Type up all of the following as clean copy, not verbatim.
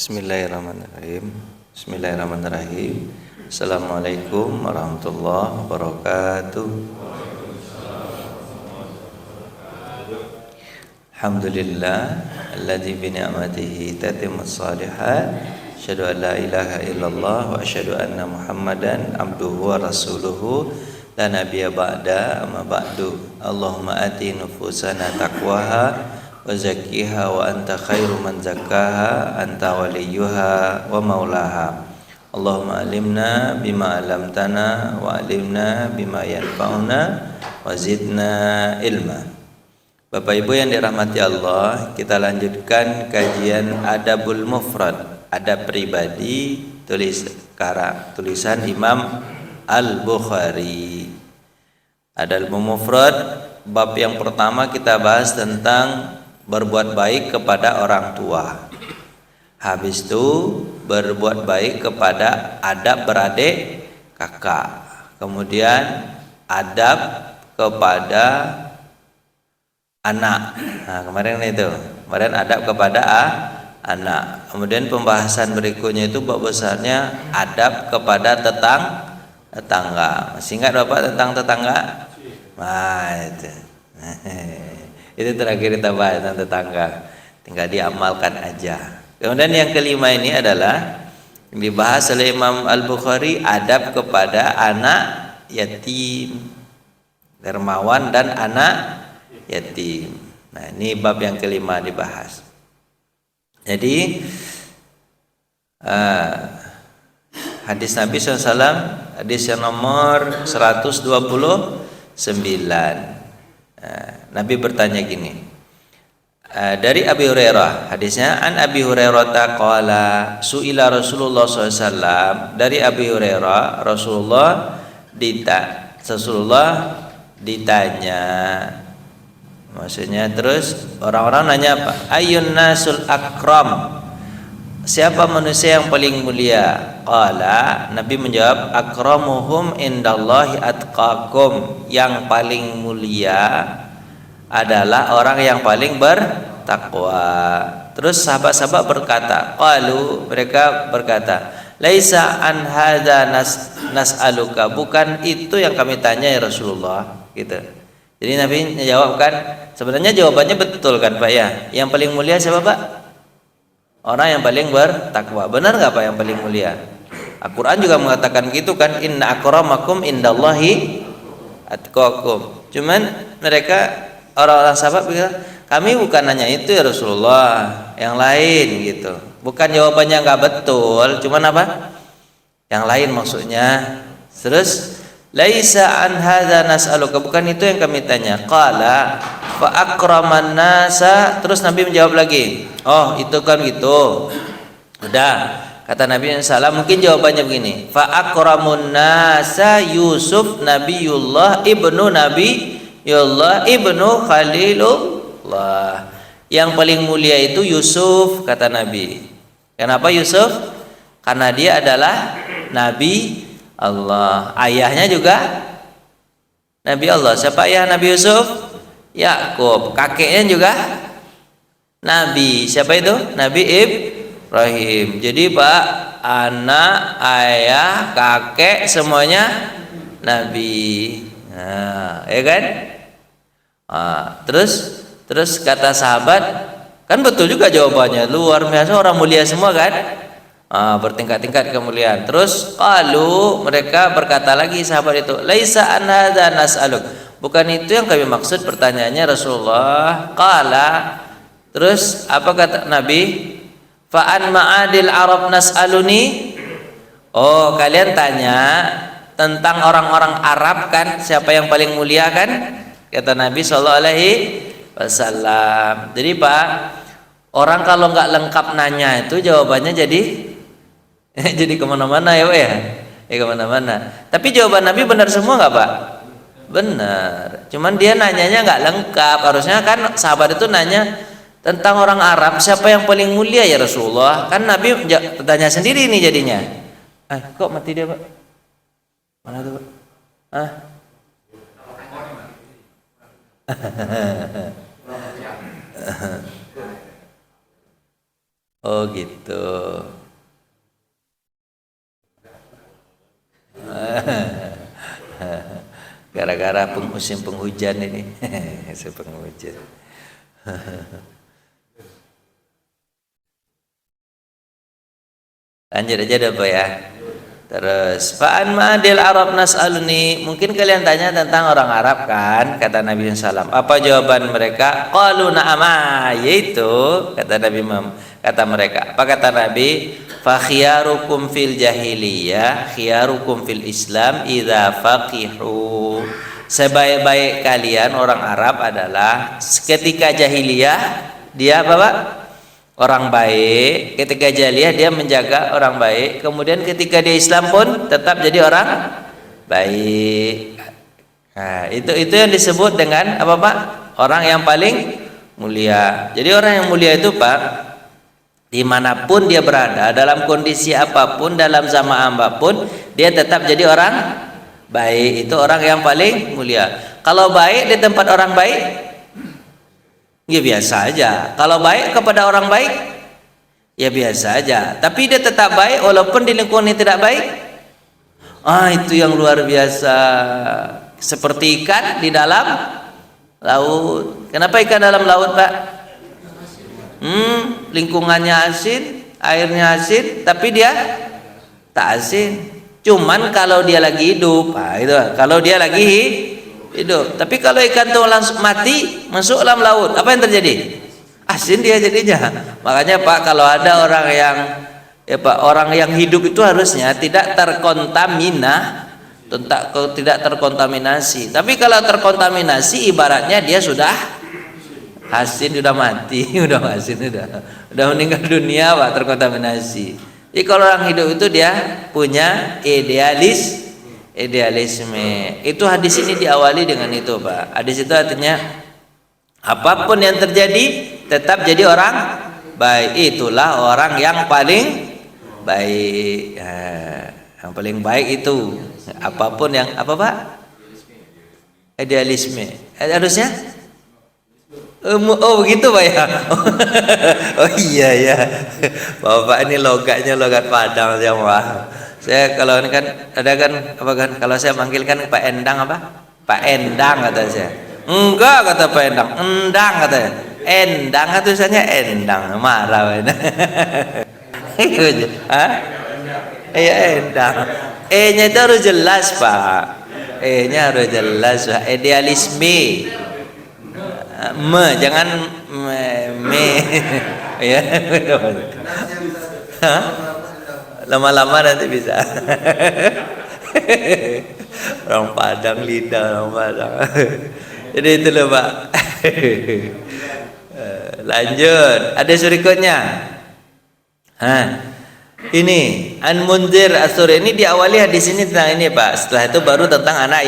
Bismillahirrahmanirrahim. Bismillahirrahmanirrahim. Assalamualaikum warahmatullahi wabarakatuh. Alhamdulillah alladzi bi ni'matihi tatimmus shalihat. Asyhadu an la ilaha illallah wa asyhadu anna Muhammadan abduhu wa rasuluhu la nabiyya ba'da amma ba'du. Allahumma ati nufusana taqwaha wa zakkiha wa anta khairu man zakkaha anta waliyuha wa maulaha. Allahumma alimna bima alamtana wa alimna bima yanfa'una wa zidna ilma. Bapak Ibu yang dirahmati Allah, kita lanjutkan kajian Adabul Mufrad, adab pribadi, tulisan Imam Al-Bukhari. Adabul Mufrad, bab yang pertama kita bahas tentang berbuat baik kepada orang tua. Habis itu berbuat baik kepada adab beradik kakak. Kemudian adab kepada anak. Nah, kemarin adab kepada anak. Kemudian pembahasan berikutnya itu bab besarnya adab kepada tetangga. Masih ingat Bapak tentang tetangga? Nah, itu. Itu terakhir kita bahas tentang tetangga. Tinggal diamalkan aja. Kemudian yang kelima ini adalah yang dibahas oleh Imam Al-Bukhari, adab kepada anak yatim, dermawan dan anak yatim. Nah, ini bab yang kelima dibahas. Jadi hadis Nabi SAW, hadis yang nomor 129. Nabi bertanya gini, dari Abi Hurairah, hadisnya an Abi Hurairah qala su'ila Rasulullah SAW. Dari Abi Hurairah, Rasulullah ditanya, maksudnya terus orang-orang nanya apa? Ayyun nasul akram, siapa manusia yang paling mulia? Qala, Nabi menjawab, akramuhum indallahi atqakum, yang paling mulia adalah orang yang paling bertakwa. Terus sahabat-sahabat berkata, qalu, mereka berkata, laisa an hadza nas'aluka, bukan itu yang kami tanya ya Rasulullah, gitu. Jadi Nabi menjawabkan, sebenarnya jawabannya betul kan Pak ya? Yang paling mulia siapa Pak? Orang yang paling bertakwa. Benar nggak Pak yang paling mulia? Al-Quran juga mengatakan gitu kan, inna akramakum indallahi atqakum. Cuman mereka orang-orang sahabat bilang, kami bukan nanya itu ya Rasulullah, yang lain gitu. Bukan jawabannya nggak betul, cuman apa? Yang lain maksudnya. Terus laisa an hadza nas'aluka, bukan itu yang kami tanya. Qala fa akraman nasa, terus Nabi menjawab lagi, oh itu kan gitu. Udah, kata Nabi SAW, mungkin jawabannya begini, fa akramun nasa Yusuf Nabiullah ibnu Nabiyullah ibnu Khalilullah. Yang paling mulia itu Yusuf, kata Nabi. Kenapa Yusuf? Karena dia adalah Nabi Allah. Ayahnya juga Nabi Allah. Siapa ayah Nabi Yusuf? Yakub. Kakeknya juga Nabi. Siapa itu? Nabi Ibrahim. Jadi Pak, anak, ayah, kakek semuanya Nabi. Nah, ya kan? Terus kata sahabat, kan betul juga jawabannya, luar biasa, orang mulia semua kan? Bertingkat-tingkat kemuliaan. Terus qalu, mereka berkata lagi sahabat itu, laisa an hadza nas'aluk, bukan itu yang kami maksud pertanyaannya Rasulullah. Qala, terus apa kata Nabi? Fa an ma'adil arab nas'aluni, oh kalian tanya tentang orang-orang Arab kan, siapa yang paling mulia kan, kata Nabi sallallahu alaihi wasallam. Jadi Pak, orang kalau nggak lengkap nanya itu jawabannya jadi kemana-mana ya Pak ya, kemana-mana. Tapi jawaban Nabi benar semua nggak Pak? Benar. Cuman dia nanyanya nggak lengkap. Harusnya kan sahabat itu nanya tentang orang Arab, siapa yang paling mulia ya Rasulullah? Kan Nabi tanya sendiri nih jadinya. Kok mati dia Pak? Mana tuh Pak? Oh gitu. Gara-gara musim penghujan ini. Musim penghujan. Lanjut aja deh Pak ya. Terus fa'an ma'adil Arab nas'aluni, mungkin kalian tanya tentang orang Arab kan, kata Nabi SAW. Apa jawaban mereka? Qalu na'ama, yaitu kata Nabi kata mereka. Apa kata Nabi? Fa khiyarukum fil jahiliyah khiyarukum fil Islam idza faqihu. Sebaik-baik kalian orang Arab adalah ketika jahiliyah dia apa Pak? Orang baik, ketika jahiliyah dia menjaga orang baik, kemudian ketika dia Islam pun tetap jadi orang baik. Nah, itu yang disebut dengan apa Pak? Orang yang paling mulia. Jadi orang yang mulia itu Pak, dimanapun dia berada, dalam kondisi apapun, dalam zaman apapun, dia tetap jadi orang baik. Itu orang yang paling mulia. Kalau baik di tempat orang baik, ya biasa aja. Kalau baik kepada orang baik, ya biasa aja. Tapi dia tetap baik walaupun di lingkungan yang tidak baik. Itu yang luar biasa. Seperti ikan di dalam laut. Kenapa ikan dalam laut Pak? Lingkungannya asin, airnya asin, tapi dia tak asin. Cuman kalau dia lagi hidup, itu. Kalau dia lagi hidup. Tapi kalau ikan itu langsung mati, masuk dalam laut, apa yang terjadi? Asin dia jadinya. Makanya Pak, kalau ada orang yang orang yang hidup itu harusnya tidak terkontaminasi. Tapi kalau terkontaminasi, ibaratnya dia sudah asin, sudah mati, udah asin, udah meninggal dunia Pak, terkontaminasi. Jadi kalau orang hidup itu dia punya idealisme. Itu hadis ini diawali dengan itu Pak. Hadis itu artinya apapun yang terjadi tetap jadi orang baik. Itulah orang yang paling baik. Yang paling baik itu apapun yang apa Pak? Idealisme. Harusnya oh begitu Pak ya. Oh iya ya. Bapak ini logatnya logat Padang semua. Saya kalau ini kan ada kan apa kan, kalau saya manggil kan Pak Endang apa? Pak Endang kata saya. Enggak kata Pak Endang, Endang katanya. Endang tulisannya Endang, marah. Hah? Iya Endang. E-nya itu harus jelas Pak. E-nya harus jelas Pak. Idealisme. Jangan me. Ya. Lama-lama nanti bisa. Orang Padang lidah orang Padang. Jadi itu loh Pak. Lanjut. Ada berikutnya. Ini An-Munzir As-Suri, ini diawali hadis ini tentang ini Pak. Setelah itu baru tentang anak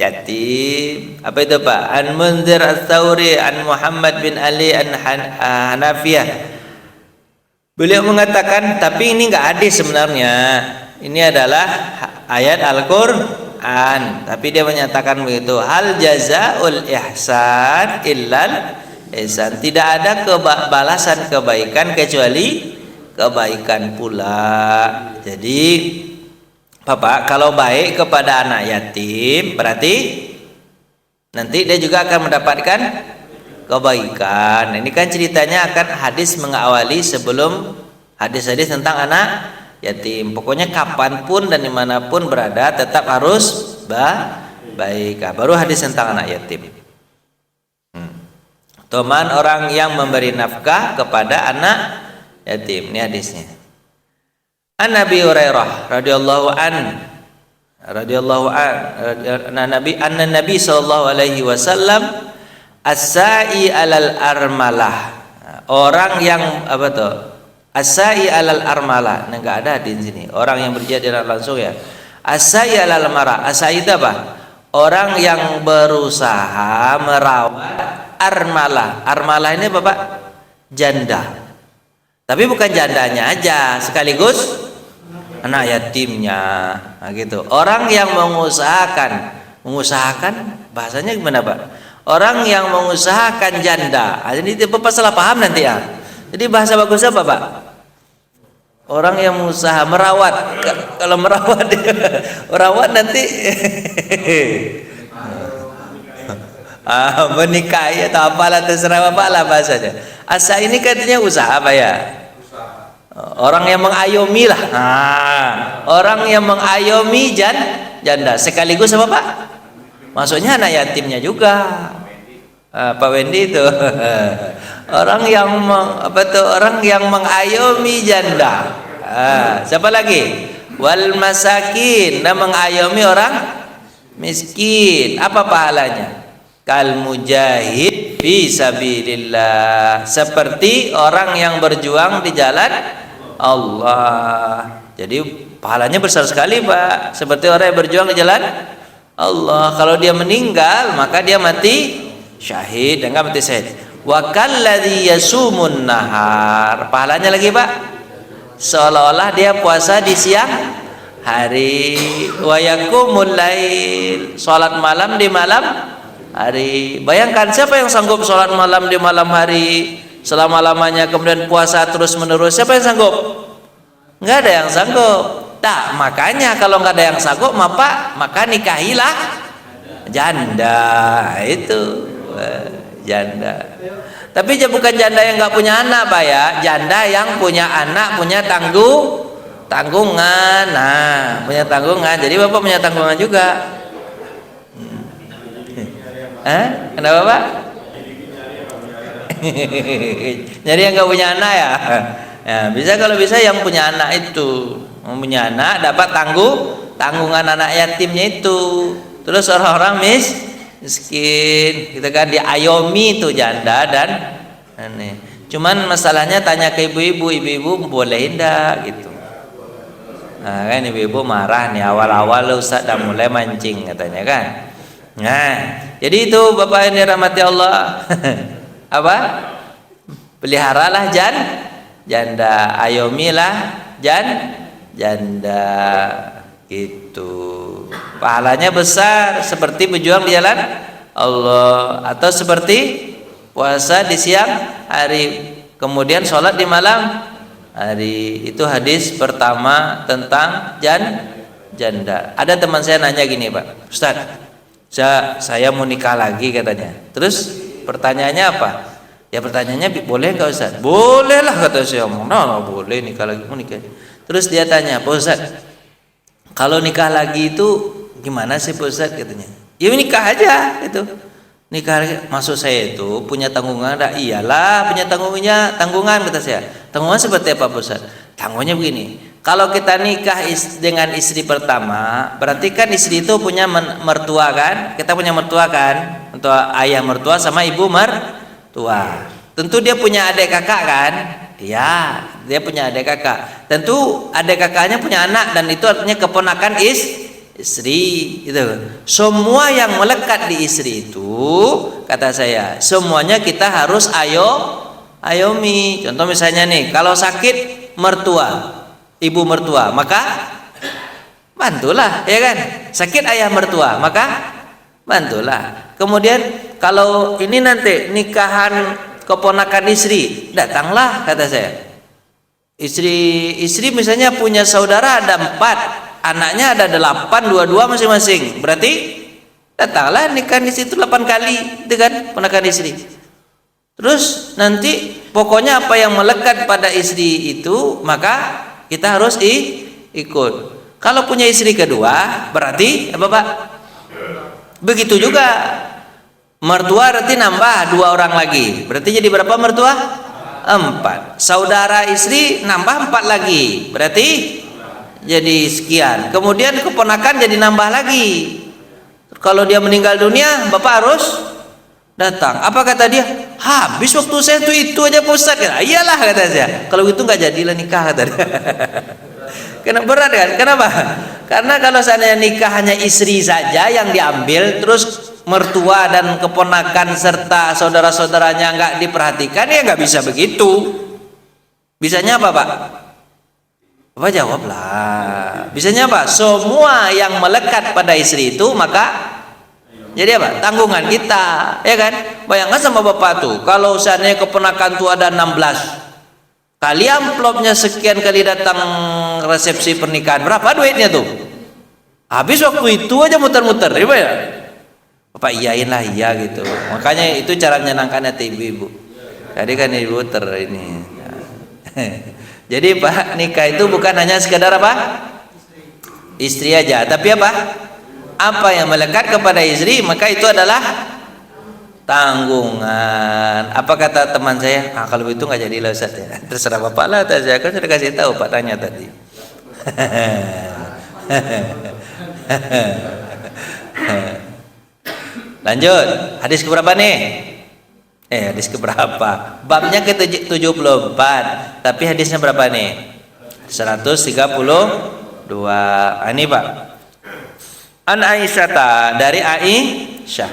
yatim. Apa itu Pak? An-Munzir As-Suri an Muhammad bin Ali an Hanafiyah. Beliau mengatakan, tapi ini enggak hadis sebenarnya. Ini adalah ayat Al-Qur'an. Tapi dia menyatakan begitu, hal jazaul ihsan illal ihsan. Tidak ada balasan kebaikan kecuali kebaikan pula. Jadi Bapak kalau baik kepada anak yatim, berarti nanti dia juga akan mendapatkan kebaikan. Ini kan ceritanya akan hadis mengawali sebelum hadis-hadis tentang anak yatim. Pokoknya kapanpun dan dimanapun berada tetap harus baik. Baru hadis tentang anak yatim. Teman orang yang memberi nafkah kepada anak yatim. Ini hadisnya. An Nabi Hurairah radhiyallahu Nabi sallallahu alaihi wasallam as-sa'i alal armalah. Orang yang apa tuh? As-sa'i alal armalah. Nah, enggak ada di sini. Orang yang berjihad langsung ya. As-sa'i alal marah. As-sa'i itu apa? Orang yang berusaha merawat armalah. Armalah ini Bapak janda. Tapi bukan jandanya aja, sekaligus anak yatimnya. Nah, gitu. Orang yang mengusahakan bahasanya gimana Pak? Orang yang mengusahakan janda. Ini Bapak salah paham nanti ya. Jadi bahasa bagus apa, Pak? Orang yang berusaha merawat. Kalau merawat merawat nanti menikahi atau apalah, terserah apalah bahasanya. Asa ini katanya usaha apa ya? Orang yang mengayomi lah. Orang yang mengayomi janda sekaligus apa, Pak? Maksudnya anak yatimnya juga. Pak Wendy itu orang yang orang yang mengayomi janda. Siapa lagi? Wal masakin, dan mengayomi orang miskin. Apa pahalanya? Kal mujahid fi sabilillah, seperti orang yang berjuang di jalan Allah. Jadi pahalanya besar sekali, Pak. Seperti orang yang berjuang di jalan Allah. Kalau dia meninggal maka dia mati syahid, dan enggak mati syahid. Wa kalladzi yasumun nahar, pahalanya lagi, Pak, seolah-olah dia puasa di siang hari. Wa yaqumul lail, salat malam di malam hari. Bayangkan siapa yang sanggup salat malam di malam hari selama-lamanya, kemudian puasa terus menerus? Siapa yang sanggup? Enggak ada yang sanggup. Tak, makanya kalau enggak ada yang sanggup, maka nikahilah janda. Itu janda. Tapi bukan janda yang enggak punya anak, Pak ya. Janda yang punya anak, punya tanggungan. Nah, punya tanggungan. Jadi Bapak punya tanggungan juga. Kenapa, Pak? Jadi yang nggak punya anak ya? Ya, bisa, kalau bisa yang punya anak itu, punya anak dapat tanggungan anak yatimnya itu. Terus orang-orang miskin, kita kan diayomi itu janda dan aneh. Cuman masalahnya tanya ke ibu-ibu boleh enggak gitu. Nah, kan ibu-ibu marah nih, awal-awal Ustaz udah mulai mancing katanya kan. Nah, jadi itu Bapak yang dirahmati Allah. Apa? Peliharalah janda, ayomilah janda gitu. Pahalanya besar, seperti berjuang di jalan Allah, atau seperti puasa di siang hari, kemudian sholat di malam hari. Itu hadis pertama tentang janda. Ada teman saya nanya gini, Pak, Ustaz, saya mau nikah lagi katanya. Terus pertanyaannya apa? Ya pertanyaannya, boleh nggak Ustaz? Boleh lah kata saya. Nah, boleh nikah lagi, mau nikah. Terus dia tanya, Pak Ustaz, kalau nikah lagi itu gimana sih Pak Ustaz katanya? Ya nikah aja itu. Nikah lagi. Maksud saya itu punya tanggungan enggak? Iyalah punya tanggungan kata saya. Tanggungan seperti apa Pak Ustaz? Tanggungannya begini. Kalau kita nikah dengan istri pertama, berarti kan istri itu punya mertua kan? Kita punya mertua kan? Untuk ayah mertua sama ibu mertua. Tentu dia punya adik kakak kan? Iya, dia punya adik kakak. Tentu adik kakaknya punya anak, dan itu artinya keponakan istri itu. Semua yang melekat di istri itu, kata saya, semuanya kita harus ayomi. Contoh misalnya nih, kalau sakit mertua, ibu mertua, maka bantulah, ya kan? Sakit ayah mertua, maka bantulah. Kemudian kalau ini nanti nikahan keponakan istri, datanglah kata saya. Istri misalnya punya saudara ada 4, anaknya ada 8, dua-dua masing-masing. Berarti datanglah nikahan istri itu 8 kali, itu kan ponakan istri. Terus nanti pokoknya apa yang melekat pada istri itu, maka kita harus ikut. Kalau punya istri kedua, berarti apa Pak? Begitu juga. Mertua berarti nambah 2 orang lagi. Berarti jadi berapa mertua? 4. Saudara istri nambah 4 lagi. Berarti jadi sekian. Kemudian keponakan jadi nambah lagi. Kalau dia meninggal dunia, Bapak harus datang. Apa kata dia? Habis waktu saya itu aja Pak Ustaz. Iyalah kata saya. Kalau itu nggak jadilah nikah kata dia. Kenapa berat kan? Kenapa? Karena kalau seandainya nikah hanya istri saja yang diambil, terus mertua dan keponakan serta saudara-saudaranya nggak diperhatikan, ya nggak bisa begitu. Bisanya apa Pak? Apa jawablah? Bisanya apa? Semua yang melekat pada istri itu maka jadi apa? Tanggungan kita, ya kan? Bayangkan sama Bapak tuh, kalau seandainya keponakan tuh ada 16, Kali amplopnya sekian kali datang resepsi pernikahan, berapa duitnya tuh? Habis waktu itu aja muter-muter, ya? Bapak iyain lah, iya gitu. Makanya itu cara menyenangkan hati ibu-ibu. Jadi kan ibu ini. Jadi Pak, nikah itu bukan hanya sekedar apa? Istri aja, tapi apa? Apa yang melekat kepada istri, maka itu adalah tanggungan. Apa kata teman saya? Kalau itu nggak jadi lah Ustaz ya. Terserah Bapak lah, saya kan sudah kasih tahu Pak tanya tadi. Lanjut, hadis keberapa nih? Hadis keberapa? Babnya ke-74, tapi hadisnya berapa nih? 132. Ini Pak. An Aisyah, dari Aisyah,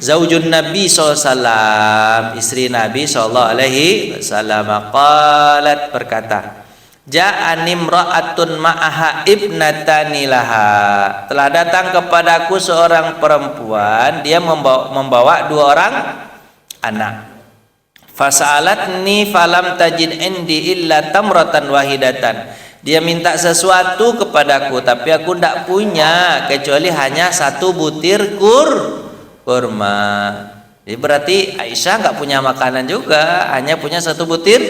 zaujun Nabi SAW, istri Nabi SAW, qalat, berkata, ja'ani imra'atun ma'aha ibnatani laha, telah datang kepadaku seorang perempuan, dia membawa 2 orang anak. Fasa'alatni falam tajid indi illa tamratan wahidatan, dia minta sesuatu kepadaku, tapi aku tidak punya kecuali hanya 1 butir kurma. Jadi berarti Aisyah nggak punya makanan juga, hanya punya 1 butir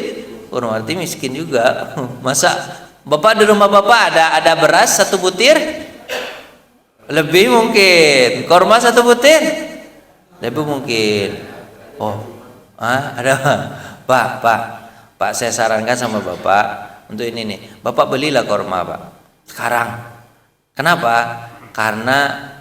kurma, berarti miskin juga. Masa Bapak di rumah Bapak ada beras 1 butir? Lebih mungkin. Kurma 1 butir? Lebih mungkin. Ada Pak, saya sarankan sama Bapak untuk ini nih, Bapak belilah kurma Pak sekarang. Kenapa? Karena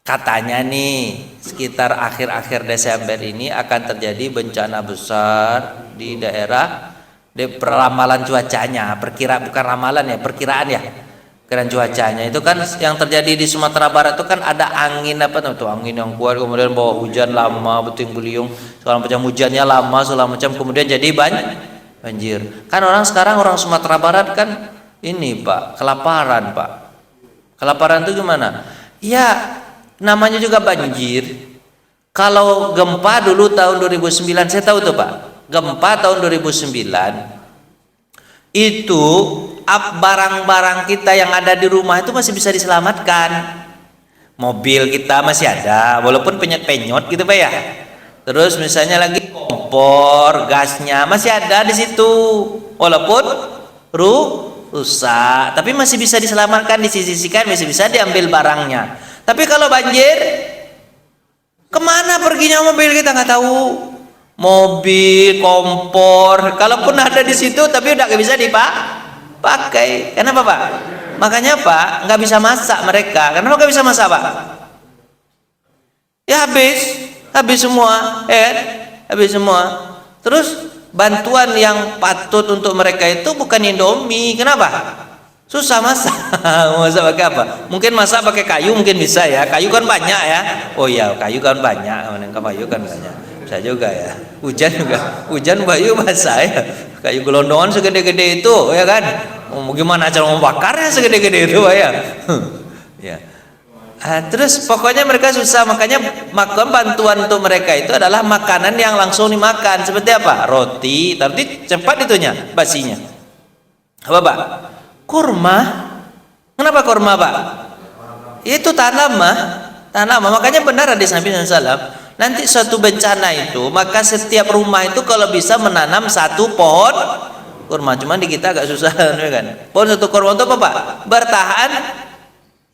katanya nih sekitar akhir-akhir Desember ini akan terjadi bencana besar di daerah, di peramalan cuacanya, bukan ramalan ya, perkiraan cuacanya itu kan yang terjadi di Sumatera Barat itu kan ada angin angin yang kuat, kemudian bawa hujan lama, beting beliung, segala macam, hujannya lama segala macam, kemudian jadi banjir. Kan orang Sumatera Barat kan ini Pak, kelaparan Pak. Kelaparan itu gimana? Ya namanya juga banjir. Kalau gempa dulu tahun 2009, saya tahu tuh Pak, gempa tahun 2009 itu barang-barang kita yang ada di rumah itu masih bisa diselamatkan. Mobil kita masih ada, walaupun penyot-penyot gitu Pak ya. Terus misalnya lagi kompor, gasnya masih ada di situ, walaupun rusak, tapi masih bisa diselamatkan, disisihkan, masih bisa diambil barangnya. Tapi kalau banjir, kemana perginya mobil kita nggak tahu. Mobil, kompor, kalaupun ada di situ, tapi udah nggak bisa dipakai. Kenapa Pak? Makanya Pak nggak bisa masak mereka. Kenapa nggak bisa masak Pak? Ya habis semua, habis semua. Terus bantuan yang patut untuk mereka itu bukan Indomie. Kenapa? Susah masak. Masak pakai apa? Mungkin masak pakai kayu, mungkin bisa ya. Kayu kan banyak ya. Oh iya, kayu kan banyak. Kayu kan banyak. Bisa juga ya. Hujan bayu basah ya. Kayu gelondongan segede-gede itu, ya kan? Gimana cara membakarnya segede-gede itu, ya? Ya. Terus pokoknya mereka susah, makanya makan bantuan untuk mereka itu adalah makanan yang langsung dimakan. Seperti apa? Roti, tapi cepat itunya, basinya. Apa Pak? Kurma. Kenapa kurma Pak? Itu tanaman. Makanya benar hadis Nabi SAW. Nanti suatu bencana itu, maka setiap rumah itu kalau bisa menanam 1 pohon kurma. Cuman di kita agak susah, kan? Pohon 1 kurma untuk apa Pak? Bertahan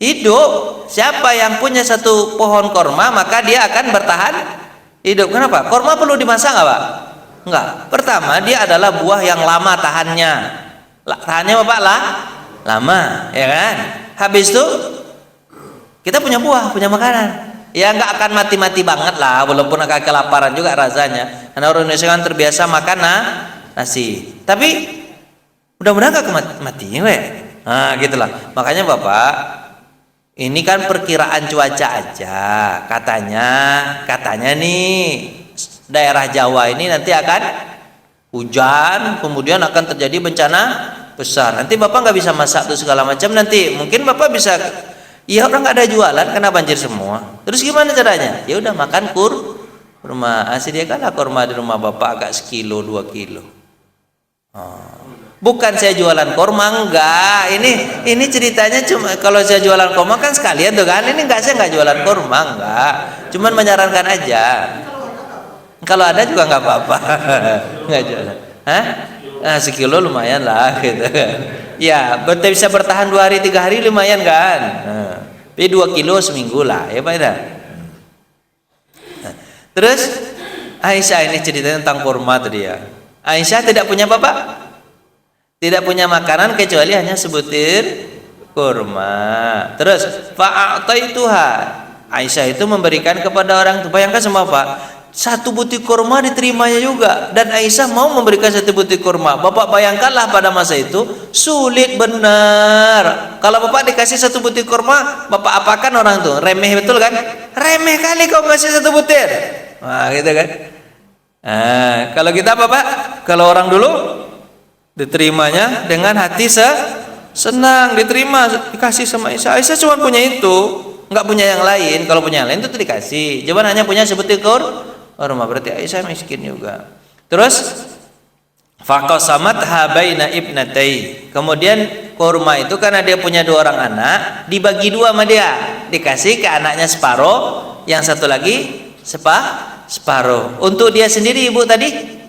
hidup. Siapa yang punya 1 pohon kurma, maka dia akan bertahan hidup. Kenapa? Kurma perlu dimasak nggak Pak? Enggak. Pertama, dia adalah buah yang lama tahannya. Tahannya apa Pak? Lama, ya kan? Habis itu kita punya buah, punya makanan. Ya nggak akan mati-mati banget lah, walaupun agak kelaparan juga rasanya. Karena orang Indonesia kan terbiasa makan nasi. Tapi mudah-mudahan nggak mati, Nah, gitulah. Makanya Bapak, ini kan perkiraan cuaca aja. Katanya nih daerah Jawa ini nanti akan hujan, kemudian akan terjadi bencana besar. Nanti Bapak nggak bisa masak tuh segala macam. Nanti mungkin Bapak bisa, ya orang nggak ada jualan karena banjir semua. Terus gimana caranya? Ya udah makan kurma. Sediakanlah kurma di rumah Bapak agak 1 kilo 2 kilo. Bukan saya jualan kurma, enggak. Ini ceritanya cuma kalau saya jualan kurma kan sekalian tuh kan. Ini enggak, saya enggak jualan kurma, enggak. Cuman menyarankan aja. Kalau ada juga enggak apa-apa. Enggak jualan. Hah? Nah, sekilo lumayan lah gitu kan. Ya, bisa bertahan 2 hari 3 hari lumayan kan. Nah, tapi 2 kilo seminggu lah, ya Pak ya. Nah, terus Aisyah ini ceritanya tentang kurma tadi ya. Aisyah tidak punya bapak, tidak punya makanan kecuali hanya sebutir kurma. Terus fa'ataituha, Aisyah itu memberikan kepada orang itu. Bayangkan semua Pak, 1 butir kurma diterimanya juga, dan Aisyah mau memberikan 1 butir kurma. Bapak bayangkanlah pada masa itu sulit benar. Kalau bapak dikasih 1 butir kurma, bapak apakan orang tuh? Remeh betul kan? Remeh kali kau kasih 1 butir. Nah, gitu kan? Nah, kalau kita bapak, kalau orang dulu diterimanya dengan hati senang, diterima, dikasih sama Aisyah. Aisyah cuma punya itu, nggak punya yang lain. Kalau punya yang lain itu dikasih, cuman hanya punya sebutir kurma, berarti Aisyah miskin juga. Terus faqasamat habaina ibnatai, kemudian kurma itu karena dia punya 2 orang anak, dibagi 2 sama dia, dikasih ke anaknya separuh, yang satu lagi separuh. Untuk dia sendiri ibu tadi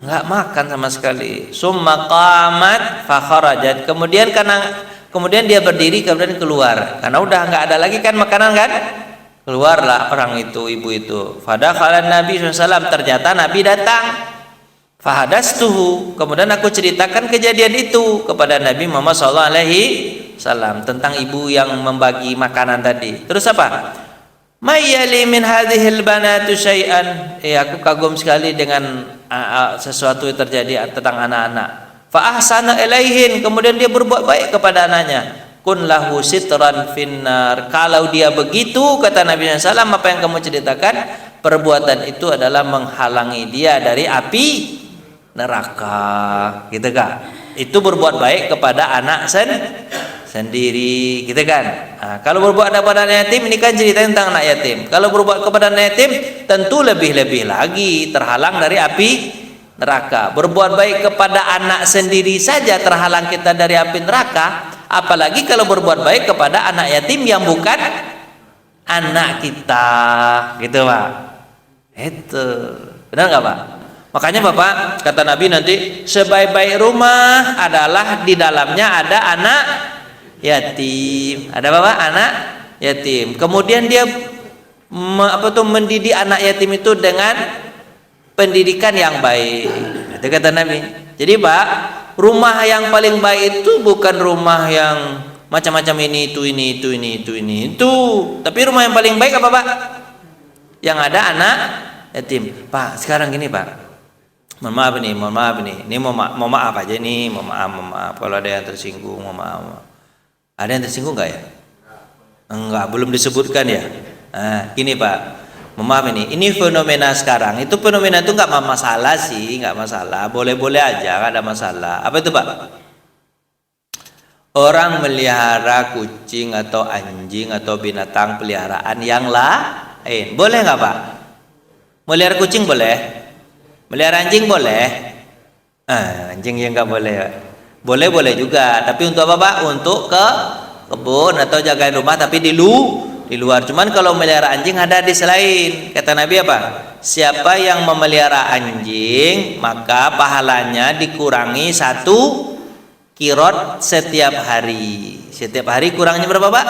nggak makan sama sekali. Summa qamat fa kharajat, kemudian dia berdiri, kemudian keluar karena udah nggak ada lagi kan makanan kan. Keluarlah orang itu, ibu itu. Fadakhalan Nabi SAW, ternyata Nabi datang. Fahadastuhu, kemudian aku ceritakan kejadian itu kepada Nabi Muhammad SAW tentang ibu yang membagi makanan tadi. Terus apa? Mayyali min hadhil banatu syai'an. Aku kagum sekali dengan sesuatu yang terjadi tentang anak-anak. Fa ahsana ilaihin, kemudian dia berbuat baik kepada anaknya. Kun lahu sitran finnar, kalau dia begitu kata Nabi SAW, apa yang kamu ceritakan, perbuatan itu adalah menghalangi dia dari api neraka, gitu kan? Itu berbuat baik kepada anak sendiri, gitu kan? Nah, kalau berbuat kepada anak yatim, ini kan cerita tentang anak yatim. Kalau berbuat kepada anak yatim, tentu lebih-lebih lagi terhalang dari api neraka. Berbuat baik kepada anak sendiri saja terhalang kita dari api neraka, apalagi kalau berbuat baik kepada anak yatim yang bukan anak kita, gitu Pak. Itu benar nggak Pak? Makanya Bapak, kata Nabi nanti sebaik-baik rumah adalah di dalamnya ada anak yatim. Ada Bapak? Anak yatim. Kemudian dia mendidik anak yatim itu dengan pendidikan yang baik. Itu kata Nabi. Jadi Pak, rumah yang paling baik itu bukan rumah yang macam-macam ini itu. Tapi rumah yang paling baik apa Pak? Yang ada anak yatim. Pak, sekarang gini Pak. Mohon maaf nih. Ini mau maaf aja nih, mau maaf. Kalau ada yang tersinggung, mau maaf. Ada yang tersinggung nggak ya? Enggak, belum disebutkan ya. Nah, gini Pak. Maaf ini fenomena sekarang. Itu fenomena itu nggak masalah sih, nggak masalah. Boleh-boleh aja, nggak ada masalah. Apa itu Pak? Orang melihara kucing atau anjing atau binatang peliharaan yang lain, boleh nggak Pak? Melihara kucing boleh? Melihara anjing boleh? Anjing yang nggak boleh. Boleh juga. Tapi untuk apa Pak? Untuk ke kebun atau jagain rumah, tapi di luar. Cuman kalau melihara anjing ada hadis lain. Kata Nabi apa? Siapa yang memelihara anjing, maka pahalanya dikurangi 1 kirot setiap hari. Setiap hari kurangnya berapa Pak?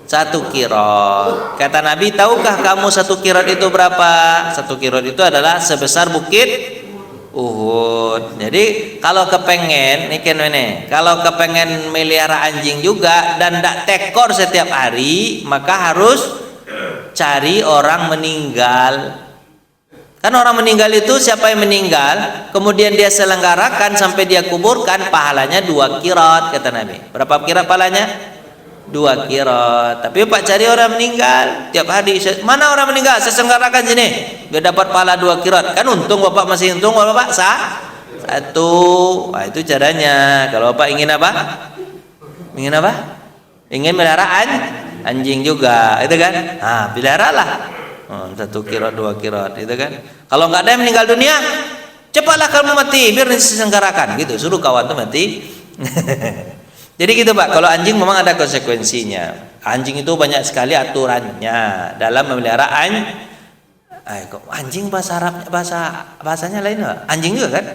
1 kirot. Kata Nabi, tahukah kamu 1 kirot itu berapa? 1 kirot itu adalah sebesar bukit Uhud. Jadi kalau kepengen kalau kepengen melihara anjing juga dan tidak tekor setiap hari, maka harus cari orang meninggal. Kan orang meninggal itu siapa yang meninggal, kemudian dia selenggarakan sampai dia kuburkan, pahalanya 2 kirot kata Nabi. Berapa kirot pahalanya? 2 kirot. Tapi Pak cari orang meninggal tiap hari. Mana orang meninggal? Saya selenggarakan sini biar dapat pahala 2 kirot. Kan untung Bapak, masih untung Bapak 1. Wah, itu caranya. Kalau Bapak ingin apa? Ingin melihara anjing juga, itu kan? Nah, peliharalah. 1 kirot, 2 kirot, itu kan? Kalau nggak ada yang meninggal dunia, Cepatlah kamu mati biar diselenggarakan gitu, suruh kawan tuh mati. Jadi gitu Pak, kalau anjing memang ada konsekuensinya. Anjing itu banyak sekali aturannya dalam memelihara anjing. Bahasa Arab, bahasanya lain Pak. Anjing juga kan?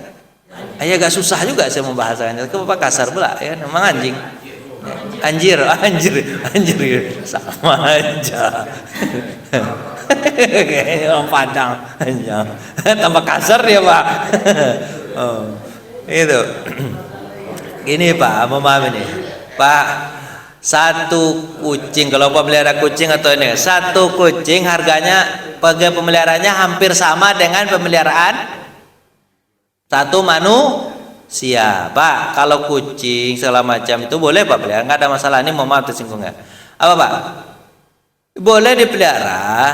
Agak susah juga saya membahasakannya. Kenapa kasar pula ya, memang anjing. Anjir sama aja. Kayak orang Padang aja. Tambah kasar dia Pak. Itu. Gini Pak, memahami nih Pak, satu kucing, kalau pemelihara kucing atau ini, satu kucing harganya bagi pemeliharaannya hampir sama dengan pemeliharaan satu manusia Pak. Kalau kucing segala macam itu boleh Pak pelihara, nggak ada masalah. Ini mau maaf tersinggung nggak? Apa Pak? Boleh dipelihara,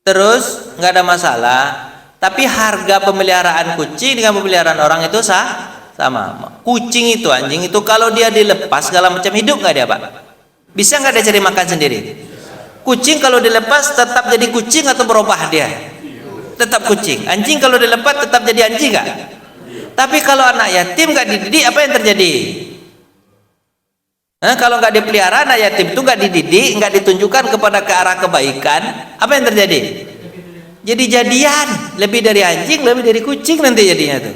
terus nggak ada masalah. Tapi harga pemeliharaan kucing dengan pemeliharaan orang itu sama. Kucing itu, anjing itu kalau dia dilepas segala macam hidup nggak dia Pak? Bisa nggak dia cari makan sendiri? Kucing kalau dilepas tetap jadi kucing atau berubah dia? Tetap kucing. Anjing kalau dilepas tetap jadi anjing nggak? Tapi kalau anak yatim nggak dididik, apa yang terjadi? Kalau nggak dipelihara, anak yatim itu nggak dididik, nggak ditunjukkan kepada ke arah kebaikan, apa yang terjadi? Jadi jadian, lebih dari anjing, lebih dari kucing nanti jadinya tuh.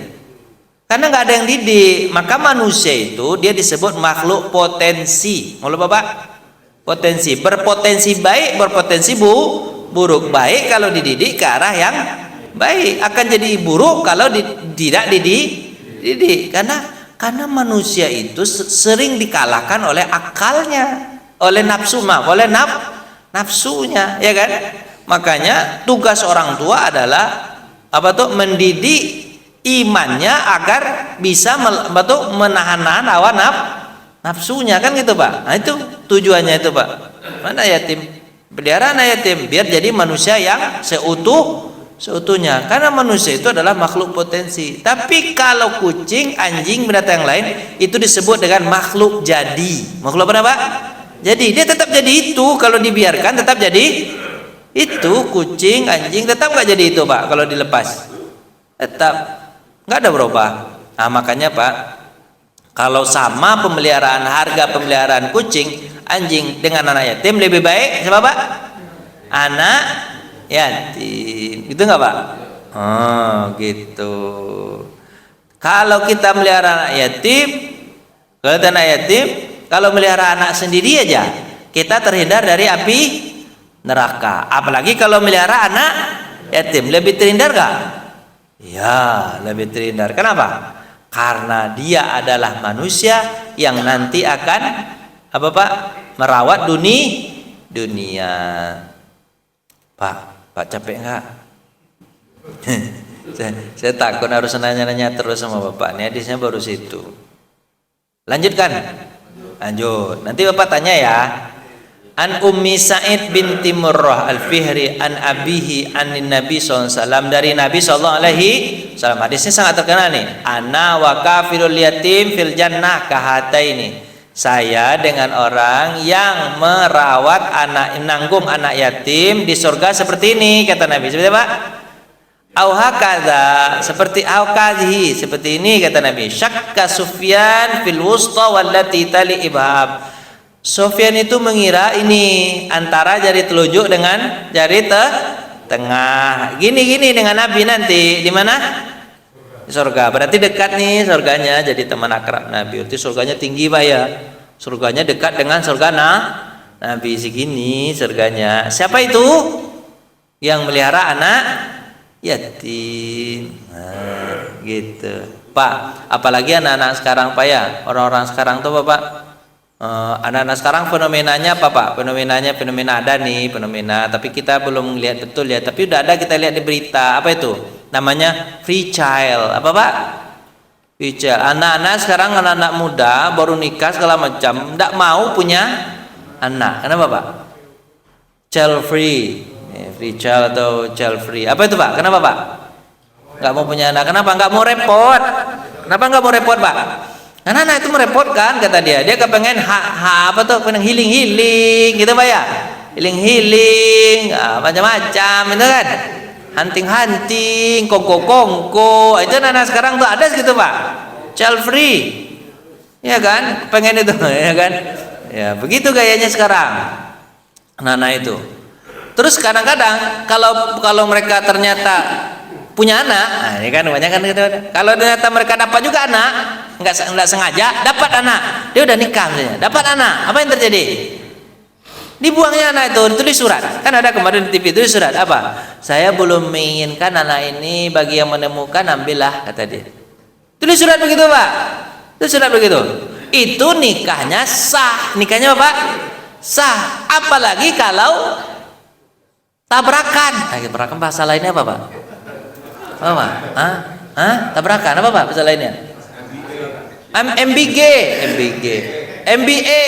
Karena nggak ada yang didik. Maka manusia itu dia disebut makhluk potensi. Mau Bapak? Potensi, berpotensi baik, berpotensi buruk. Baik kalau dididik ke arah yang baik, akan jadi buruk kalau tidak dididik. Karena manusia itu sering dikalahkan oleh akalnya, oleh nafsunya, ya kan? Makanya tugas orang tua adalah mendidik imannya agar bisa menahan hawa nafsunya, kan gitu Pak. Nah itu tujuannya itu Pak. Mana yatim? Pelihara anak yatim biar jadi manusia yang seutuhnya. Karena manusia itu adalah makhluk potensi. Tapi kalau kucing, anjing, binatang yang lain itu disebut dengan makhluk jadi. Makhluk apa Pak? Jadi dia tetap jadi itu kalau dibiarkan, tetap jadi itu. Kucing, anjing tetap nggak jadi itu Pak kalau dilepas. Tetap nggak ada berubah. Nah makanya Pak, kalau sama harga pemeliharaan kucing, anjing dengan anak yatim lebih baik siapa Pak? Anak yatim, gitu nggak Pak? Oh gitu. Kalau kita melihara anak yatim, kalau melihara anak sendiri aja kita terhindar dari api neraka. Apalagi kalau melihara anak yatim, lebih terhindar nggak? Ya, lebih terhindar. Kenapa? Karena dia adalah manusia yang nanti akan merawat dunia. Pak capek nggak? saya takut harus nanya-nanya terus sama Bapak. Ini hadisnya baru situ. Lanjutkan. Lanjut. Nanti Bapak tanya ya. An Ummi Sa'id binti Murrah Al-Fihri an abihi anin Nabi SAW, dari Nabi SAW. Hadisnya sangat terkenal nih. Ana wa kafirul yatim fil jannah kahataini. Saya dengan orang yang merawat menanggung anak yatim di surga seperti ini, kata Nabi. Seperti apa? Au hakadha, seperti au kadhi, seperti ini kata Nabi. Syakka Sufyan fil wusta wallati tali ibhab. Sufyan itu mengira ini antara jari telunjuk dengan jari tengah. Gini dengan Nabi nanti di mana? Di surga. Berarti dekat nih surganya, jadi teman akrab Nabi. Berarti surganya tinggi Pak ya. Surganya dekat dengan surga Nabi, segini surganya. Siapa itu? Yang melihara anak yatim. Nah, gitu. Pak, apalagi anak-anak sekarang Pak ya. Orang-orang sekarang tuh Bapak, anak-anak sekarang fenomenanya apa Pak? Fenomena ada nih, tapi kita belum lihat betul ya. Tapi udah ada, kita lihat di berita. Apa itu? Namanya free child. Apa Pak? Free child. Anak-anak sekarang, anak-anak muda baru nikah segala macam, tidak mau punya anak. Kenapa Pak? Child free, free child atau child free. Apa itu Pak? Kenapa Pak? Nggak mau punya anak. Kenapa? Nggak mau repot. Kenapa nggak mau repot Pak? Karena anak itu merepotkan, kata dia. Dia kepengen pengen healing gitu Pak ya. Healing macam-macam itu kan. hunting-hunting, kongko-kongko. Itu anak sekarang tuh ada gitu Pak, child free, ya kan, pengen itu, ya kan, ya begitu gayanya sekarang anak-anak itu. Terus kadang-kadang kalau mereka ternyata punya anak, nah ini kan banyak kan gitu. Kalau ternyata mereka dapat juga anak, nggak sengaja dapat anak, dia udah nikah misalnya, dapat anak, apa yang terjadi? Dibuangnya anak itu, ditulis surat. Kan ada kemarin di TV itu surat apa? Saya belum menginginkan anak ini, bagi yang menemukan ambillah, kata dia. Tulis surat begitu Pak. Tulis surat begitu. Itu nikahnya sah. Nikahnya apa Pak? Sah. Apalagi kalau tabrakan. Tabrakan bahasa lainnya apa Pak? Apa Pak? Tabrakan apa Pak bahasa lainnya? MBG, MBA.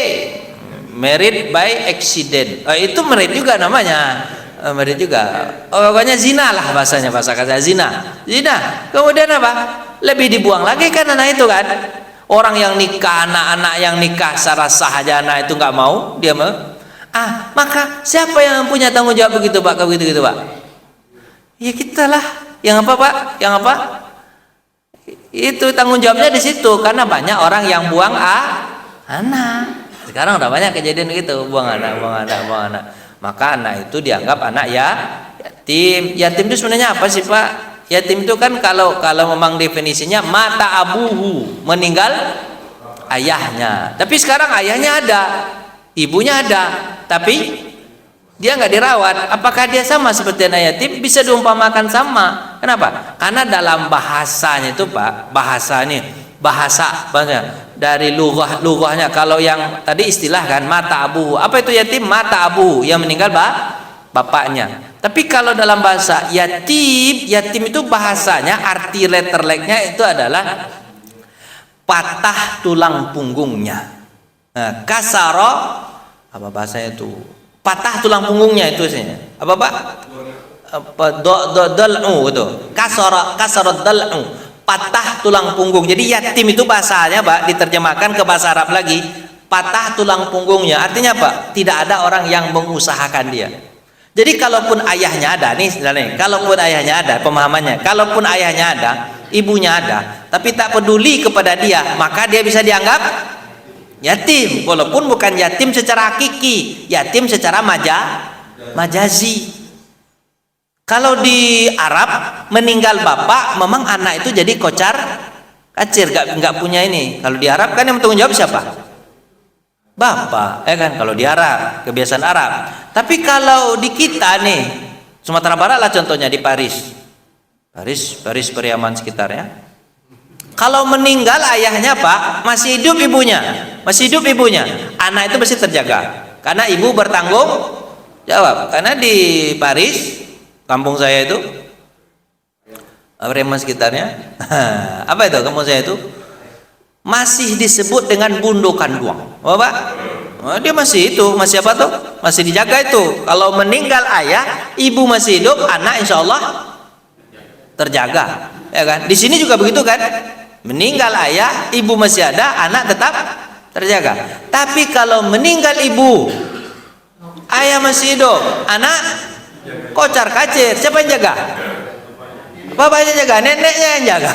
Married by accident. Itu married juga namanya. Married juga. Pokoknya zina lah bahasanya, bahasa kata zina. Zina. Kemudian apa? Lebih dibuang lagi kan anak itu kan. Orang yang nikah, anak-anak yang nikah secara sah aja anak itu nggak mau, dia mau. Maka siapa yang punya tanggung jawab begitu Pak? Kalau gitu Pak? Ya kita lah. Yang apa Pak? Yang apa? Itu tanggung jawabnya di situ karena banyak orang yang buang anak. Sekarang udah banyak kejadian gitu, buang anak. Maka anak itu dianggap anak yatim. Yatim itu sebenarnya apa sih Pak? Yatim itu kan kalau memang definisinya mata abuhu, meninggal ayahnya. Tapi sekarang ayahnya ada, ibunya ada, tapi dia nggak dirawat. Apakah dia sama seperti anak yatim? Bisa diumpamakan sama. Kenapa? Karena dalam bahasanya itu Pak, bahasa dari lughahnya. Kalau yang tadi istilah kan mata abu, apa itu yatim? Mata abu, yang meninggal bapaknya. Tapi kalau dalam bahasa yatim itu bahasanya arti letterleknya itu adalah patah tulang punggungnya. Kasaro apa bahasanya itu? Patah tulang punggungnya itu isinya. Apa Pak? Dal'u itu. Kasaro dal'u, patah tulang punggung. Jadi yatim itu bahasanya Pak, diterjemahkan ke bahasa Arab lagi, patah tulang punggungnya. Artinya apa? Tidak ada orang yang mengusahakan dia. Jadi kalaupun ayahnya ada nih, kalaupun ayahnya ada, pemahamannya, kalaupun ayahnya ada, ibunya ada, tapi tak peduli kepada dia, maka dia bisa dianggap yatim, walaupun bukan yatim secara hakiki, yatim secara majazi. Kalau di Arab meninggal bapak, memang anak itu jadi kocar kacir, nggak punya ini. Kalau di Arab kan yang bertanggung jawab siapa? Bapak, ya kan? Kalau di Arab, kebiasaan Arab. Tapi kalau di kita nih, Sumatera Barat lah contohnya, di Paris, Periaman sekitarnya. Kalau meninggal ayahnya Pak, masih hidup ibunya, anak itu mesti terjaga, karena ibu bertanggung jawab. Karena di Paris, kampung saya itu, Periaman sekitarnya, apa itu kampung saya itu? Masih disebut dengan Bundokan Duang. Oh Pak, dia masih apa tuh? Masih dijaga itu. Kalau meninggal ayah, ibu masih hidup, anak insya Allah terjaga, ya kan? Di sini juga begitu kan? Meninggal ayah, ibu masih ada, anak tetap terjaga. Tapi kalau meninggal ibu, ayah masih hidup, anak kocar kacir, siapa yang jaga? Bapaknya jaga, neneknya yang jaga.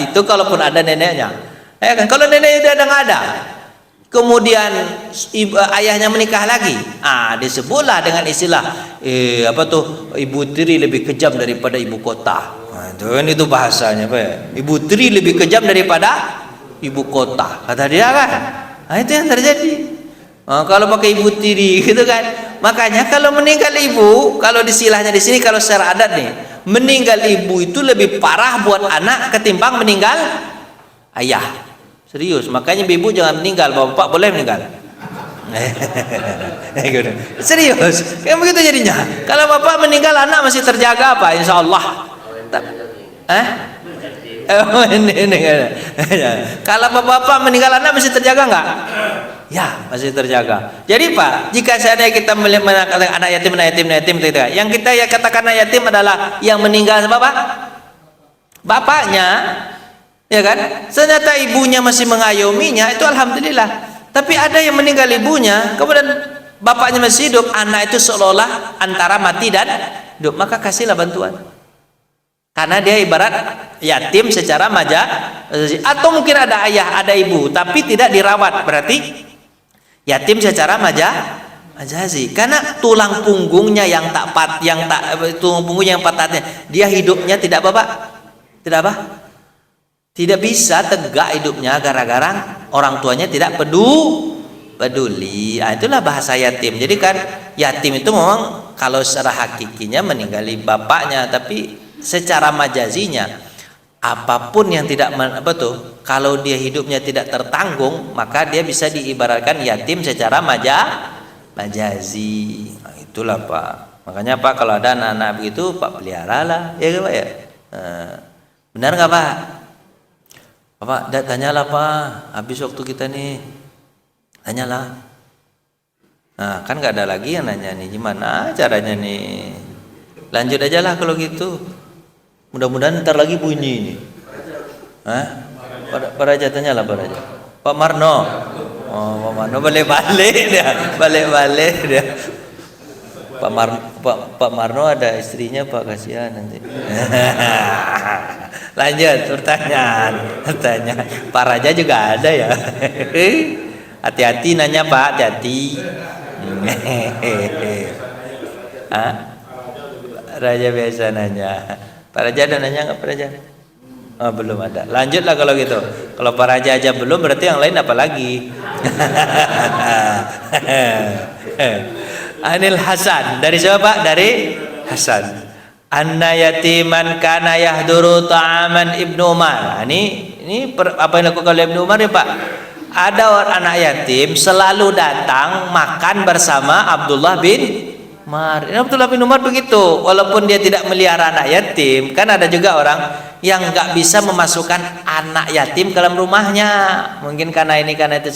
Itu kalaupun ada neneknya, ya kan? Kalau neneknya udah nggak ada, kemudian ayahnya menikah lagi, disebutlah dengan istilah apa tuh, ibu tiri lebih kejam daripada ibu kota. Itu bahasanya Pak ya. Ibu tiri lebih kejam daripada ibu kota, kata dia kan. Itu yang terjadi. Kalau pakai ibu tiri gitu kan. Makanya kalau meninggal ibu, kalau istilahnya di sini, kalau secara adat nih, meninggal ibu itu lebih parah buat anak ketimbang meninggal ayah. Serius. Makanya ibu jangan meninggal, bapak boleh meninggal. Serius. Kayak begitu jadinya. Kalau bapak meninggal, anak masih terjaga apa? Insya Allah. Kalau bapak meninggal, anak masih terjaga nggak? Ya, masih terjaga. Jadi Pak, jika seandainya kita melihat anak yatim, yang kita katakan anak yatim adalah yang meninggal Bapak, bapaknya, ya kan? Ternyata ibunya masih mengayominya, itu alhamdulillah. Tapi ada yang meninggal ibunya, kemudian bapaknya masih hidup, anak itu seolah-olah antara mati dan hidup, maka kasihlah bantuan. Karena dia ibarat yatim secara majazi. Atau mungkin ada ayah, ada ibu, tapi tidak dirawat, berarti yatim secara majazi. Karena tulang punggungnya yang tulang punggungnya yang patahnya, dia hidupnya tidak tidak bisa tegak hidupnya gara-gara orang tuanya tidak peduli. Nah, itulah bahasa yatim. Jadi kan yatim itu memang kalau secara hakikinya meninggali bapaknya, tapi secara majazinya apapun yang tidak kalau dia hidupnya tidak tertanggung, maka dia bisa diibaratkan yatim secara majazi. Nah, itulah Pak. Makanya Pak kalau ada anak-anak begitu Pak peliharalah, ya Pak ya. Benar nggak Pak? Pak, tanyalah Pak. Habis waktu kita nih, tanyalah. Nah, kan nggak ada lagi yang nanya nih, gimana caranya nih? Lanjut aja lah kalau gitu. Mudah-mudahan ntar lagi bunyi ini. Hah? Pak Raja, tanyalah Pak Raja. Pak Marno. Oh, Pak Marno balik-balik dia. Pak Marno ada istrinya Pak, kasihan nanti. Lanjut pertanyaan. Pak Raja juga ada ya. Hati-hati nanya Pak, hati-hati. Hah? Raja biasa nanya. Pak Raja ada nanya nggak Pak Raja? Oh, belum ada. Lanjutlah kalau gitu. Kalau Pak Raja aja belum, berarti yang lain apa lagi? Anil Hasan. Dari siapa Pak? Dari Hasan. Anna yatiman kana yahduru ta'aman Ibnu Umar. Nah, ini apa yang dilakukan oleh Ibnu Umar ya Pak? Ada anak yatim selalu datang makan bersama Abdullah bin Umar. Abdullah bin Umar begitu, walaupun dia tidak melihara anak yatim, kan ada juga orang yang nggak bisa memasukkan anak yatim ke dalam rumahnya, mungkin karena ini karena itu.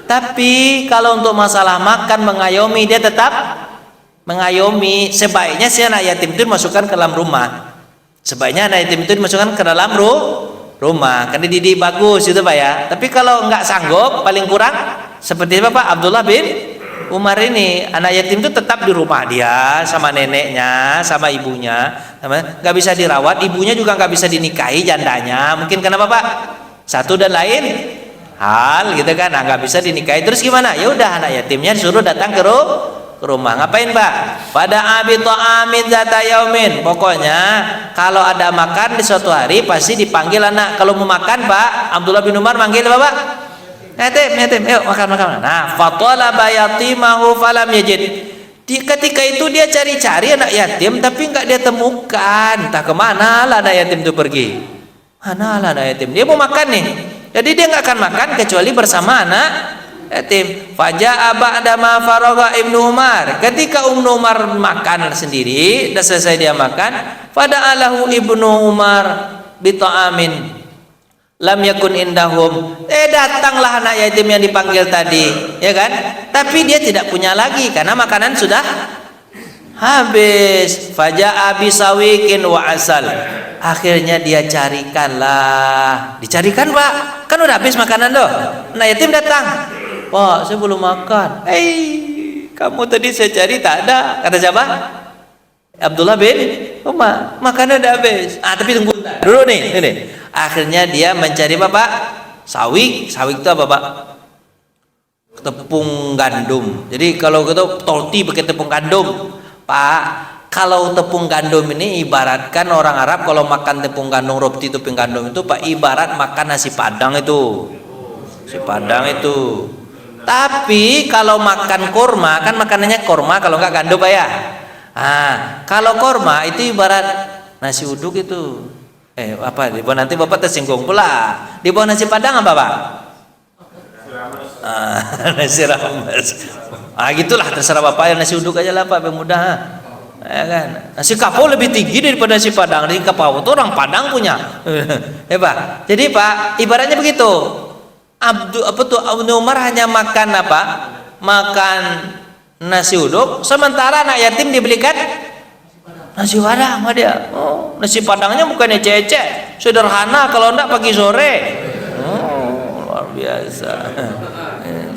Tapi kalau untuk masalah makan mengayomi, dia tetap mengayomi. Sebaiknya si anak yatim itu dimasukkan ke dalam rumah. Sebaiknya anak yatim itu dimasukkan ke dalam rumah, kan dididik bagus itu Pak ya. Tapi kalau nggak sanggup, paling kurang seperti apa Pak Abdullah bin Umar ini, anak yatim itu tetap di rumah dia sama neneknya, sama ibunya, nggak bisa dirawat, ibunya juga nggak bisa dinikahi jandanya, mungkin kenapa Pak? Satu dan lain hal gitu kan, nggak bisa dinikahi, terus gimana? Ya udah anak yatimnya disuruh datang ke rumah, ngapain Pak? Pada abi ta'amin zata yaumin, pokoknya kalau ada makan di suatu hari pasti dipanggil anak. Kalau mau makan Pak, Abdullah bin Umar manggil apa Pak? Yatim, yuk makan. Nah, fatalaba yatimahu falam yajid. Ketika itu dia cari-cari anak yatim, tapi enggak dia temukan. Entah kemana lah anak yatim itu pergi. Mana lah anak yatim? Dia mau makan nih. Jadi dia enggak akan makan kecuali bersama anak yatim. Faja'a ba'da ma faragha Ibnu Umar. Ketika Ibnu Umar makan sendiri, sudah selesai dia makan, fada'alahu Ibnu Umar bita'amin lam yakun indahum. Datanglah anak yatim yang dipanggil tadi, ya kan? Tapi dia tidak punya lagi karena makanan sudah habis. Faja'a bisawikin wa asal. Akhirnya dia carikanlah. Dicarikan Pak, kan udah habis makanan loh. Anak yatim datang. Pak, saya belum makan. Kamu tadi saya cari tak ada. Kata siapa? Abdullah bin Umar. Makanan udah habis. Tapi tunggu dulu nih. Akhirnya dia mencari Pak sawik. Sawik itu apa Pak? Tepung gandum. Jadi kalau kita tolti pakai tepung gandum Pak, kalau tepung gandum ini ibaratkan orang Arab kalau makan tepung gandum, roti tepung gandum itu Pak, ibarat makan nasi padang itu. Nasi padang itu. Tapi kalau makan kurma, kan makanannya kurma kalau nggak gandum Pak ya. Kalau kurma itu ibarat nasi uduk itu. Di bawah nanti Bapak tersinggung pula. Di bawah nasi padang apa Pak? Nasi rames. Gitulah, terserah Bapak, ya nasi uduk aja lah Pak, yang mudah. Ya kan? Nasi kapau lebih tinggi daripada nasi padang. Nasi kapau itu orang Padang punya. Pak. Jadi Pak, ibaratnya begitu. Ibnu Umar hanya makan apa? Makan nasi uduk, sementara anak yatim dibelikan nasi padang sama dia. Nasi padangnya bukannya ecek, sederhana, kalau enggak pagi sore. Luar biasa.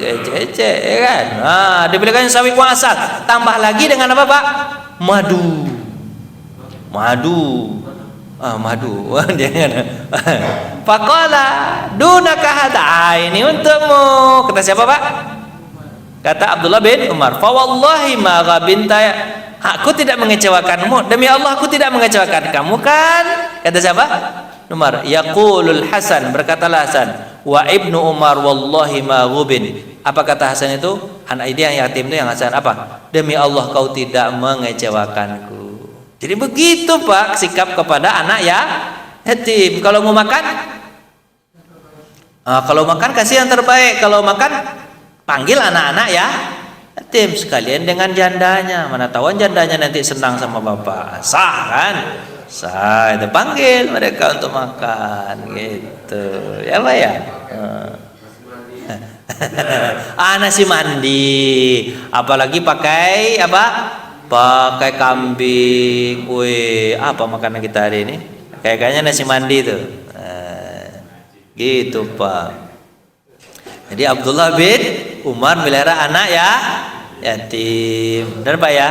Ece, ya kan? Nah, dibelikan sawi kuah asal, tambah lagi dengan apa Pak? Madu. Madu. Jangan. Faqala dunaka hada, ini untukmu. Kata siapa Pak? Kata Abdullah bin Umar. Fa wallahi ma ghabinta, aku tidak mengecewakanmu. Demi Allah aku tidak mengecewakan kamu kan? Kata siapa? Umar. Yaqulul Hasan, berkatalah Hasan, wa ibnu Umar wallahi ma ghubin. Apa kata Hasan itu? Anak ini yang yatim itu yang Hasan apa? Demi Allah kau tidak mengecewakanku. Jadi begitu Pak sikap kepada anak ya yatim. Kalau mau makan, kalau makan kasih yang terbaik. Kalau makan panggil anak-anak ya yatim sekalian dengan jandanya. Mana tahu jandanya nanti senang sama bapak. Sah kan? Sah, itu panggil mereka untuk makan gitu. Ya Pak ya? Nasi mandi, apalagi pakai apa? Pakai kambing. Wih, apa makanan kita hari ini? Kayaknya nasi mandi tuh. Gitu Pak. Jadi Abdullah bin Umar melihara anak ya yatim. Benar Pak ya?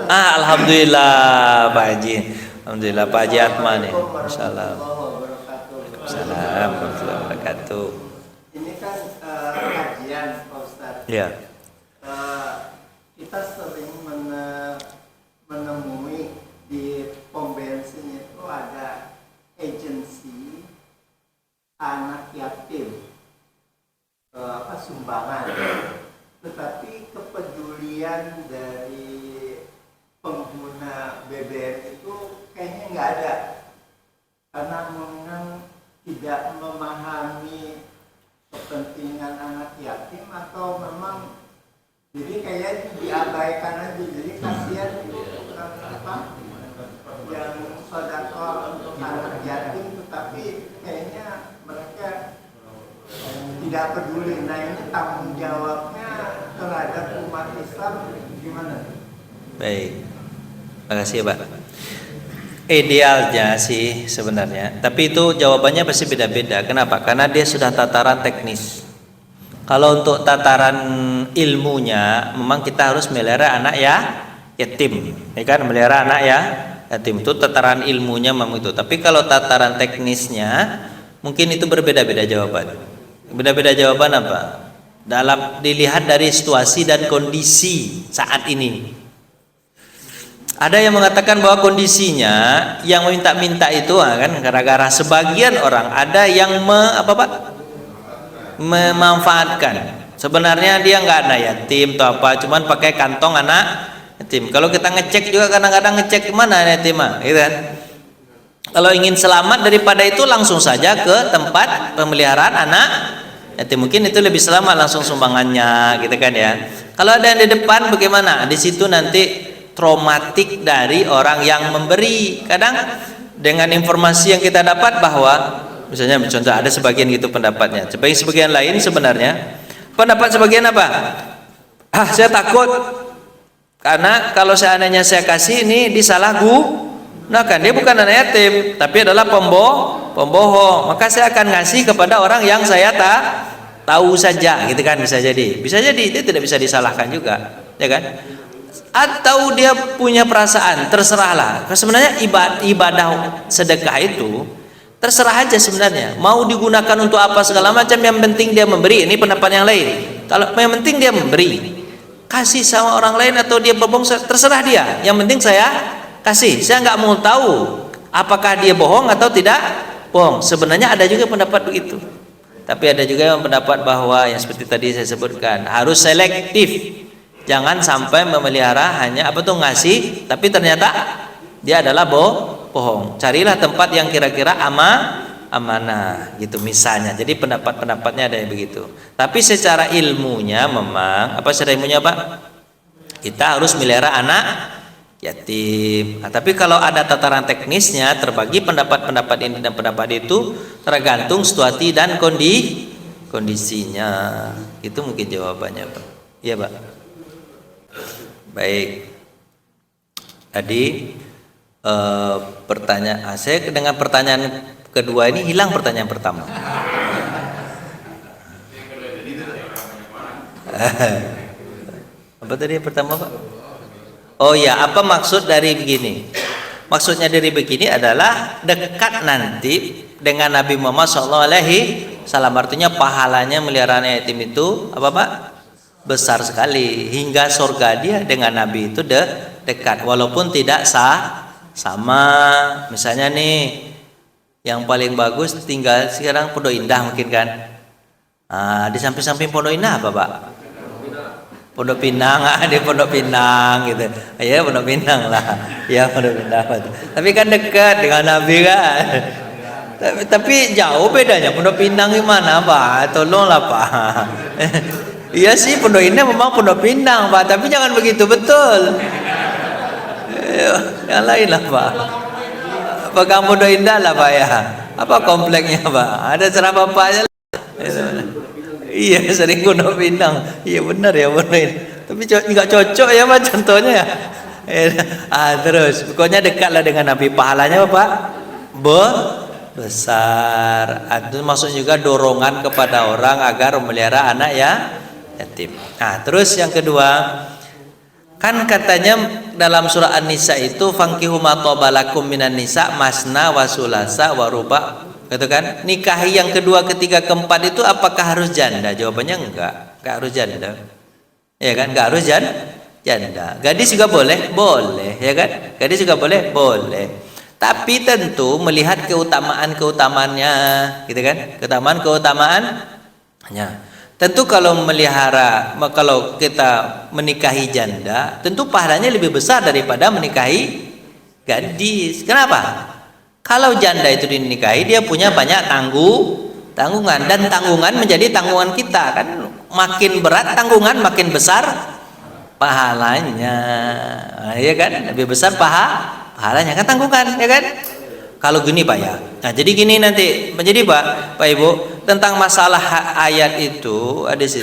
Alhamdulillah Pak Haji. Alhamdulillah Pak Haji Atma nih. Masyaallah. Waalaikumsalam warahmatullahi wabarakatuh. Ini kan kajian Pak Ustadz. Ya. Kita sering menemui di pom bensin itu ada agensi anak yatim, sumbangan. Tetapi kepedulian dari pengguna BBM itu kayaknya nggak ada, karena memang tidak memahami kepentingan anak yatim, atau memang jadi kayak diabaikan aja. Jadi kasihan yang sedekah untuk anak yatim, tetapi kayaknya mereka tidak peduli. Nah, ini tanggung jawabnya terhadap umat Islam gimana? Baik, terima kasih ya Pak. Idealnya sih sebenarnya, tapi itu jawabannya pasti beda-beda. Kenapa? Karena dia sudah tataran teknis. Kalau untuk tataran ilmunya, memang kita harus melihara anak ya yatim, ya kan? Melihara anak ya yatim itu tataran ilmunya memang itu. Tapi kalau tataran teknisnya, mungkin itu berbeda-beda jawaban. Beda-beda jawaban apa? Dalam dilihat dari situasi dan kondisi saat ini. Ada yang mengatakan bahwa kondisinya yang minta-minta itu kan gara-gara sebagian orang ada yang memanfaatkan. Sebenarnya dia nggak anak yatim atau apa, cuman pakai kantong anak yatim. Kalau kita ngecek juga kadang-kadang ngecek mana yatim gitu kan. Kalau ingin selamat daripada itu langsung saja ke tempat pemeliharaan anak yatim. Mungkin itu lebih selamat langsung sumbangannya gitu kan ya. Kalau ada yang di depan bagaimana? Di situ nanti traumatik dari orang yang memberi. Kadang dengan informasi yang kita dapat bahwa misalnya contoh ada sebagian gitu pendapatnya, sebagian lain sebenarnya pendapat sebagian apa? Saya takut karena kalau seandainya saya kasih ini disalahgunakan, dia bukan anak yatim tapi adalah pembohong, maka saya akan ngasih kepada orang yang saya tahu saja gitu kan. Bisa jadi dia tidak bisa disalahkan juga, ya kan? Atau dia punya perasaan, terserahlah. Sebenarnya ibadah sedekah itu terserah aja sebenarnya. Mau digunakan untuk apa segala macam, yang penting dia memberi. Ini pendapat yang lain. Kalau yang penting dia memberi, kasih sama orang lain atau dia berbohong, terserah dia. Yang penting saya kasih. Saya nggak mau tahu apakah dia bohong atau tidak bohong. Sebenarnya ada juga pendapat begitu. Tapi ada juga yang pendapat bahwa yang seperti tadi saya sebutkan, harus selektif. Jangan sampai memelihara hanya ngasih, tapi ternyata dia adalah bohong. Carilah tempat yang kira-kira amanah gitu misalnya. Jadi pendapat-pendapatnya ada yang begitu. Tapi secara ilmunya memang secara ilmunya kita harus melihara anak yatim. Tapi kalau ada tataran teknisnya, terbagi pendapat-pendapat ini dan pendapat itu tergantung situasi dan kondisinya. Itu mungkin jawabannya Pak. Iya Pak. Baik, tadi pertanyaan saya dengan pertanyaan kedua ini hilang pertanyaan pertama. Apa tadi yang pertama Pak? Oh ya, apa maksud dari begini? Maksudnya dari begini adalah dekat nanti dengan Nabi Muhammad SAW. Artinya pahalanya melihara yatim itu apa Pak? Besar sekali, hingga surga dia dengan Nabi itu dekat, walaupun tidak sama. Misalnya nih, yang paling bagus tinggal sekarang Pondok Indah mungkin kan? Di samping-samping Pondok Indah apa Pak? Pondok Pinang, di Pondok Pinang gitu. Ya Pondok Pinang lah. Ya Pondok Pinang. Tapi kan dekat dengan Nabi kan. Tapi jauh bedanya. Pondok Pinang gimana Pak? Tolonglah Pak. Iya sih Pondok Indah memang Pondok Pinang Pak. Tapi jangan begitu betul. Yang lain lah Pak. Pegang Pondok Indah lah Pak ya. Apa kompleknya Pak? Ada ceramah Pak. Iya sering Pondok Pinang. Iya benar ya Pondok Indah. Tapi nggak cocok ya Pak contohnya ya. Terus pokoknya dekatlah dengan Nabi, pahalanya apa Pak? Besar. Itu maksud juga dorongan kepada orang agar memelihara anak yatim. Terus yang kedua, kan katanya dalam surah An-Nisa itu fankihu ma tabalakum minan nisa masna wa sulasa wa ruba'. Gitu kan? Nikahi yang kedua, ketiga, keempat itu apakah harus janda? Jawabannya enggak harus janda. Ya kan? Enggak harus janda. Gadis juga boleh, ya kan? Gadis juga boleh. Tapi tentu melihat keutamaan-keutamaannya, gitu kan? Keutamaan-keutamaannya. Tentu kalau kita menikahi janda, tentu pahalanya lebih besar daripada menikahi gadis. Kenapa? Kalau janda itu dinikahi, dia punya banyak tanggungan, dan tanggungan menjadi tanggungan kita kan. Makin berat tanggungan, makin besar pahalanya. Ya kan? Lebih besar pahalanya kan tanggungan, ya kan? Kalau gini Pak ya. Jadi gini nanti menjadi Pak Ibu, tentang masalah ayat itu, hadis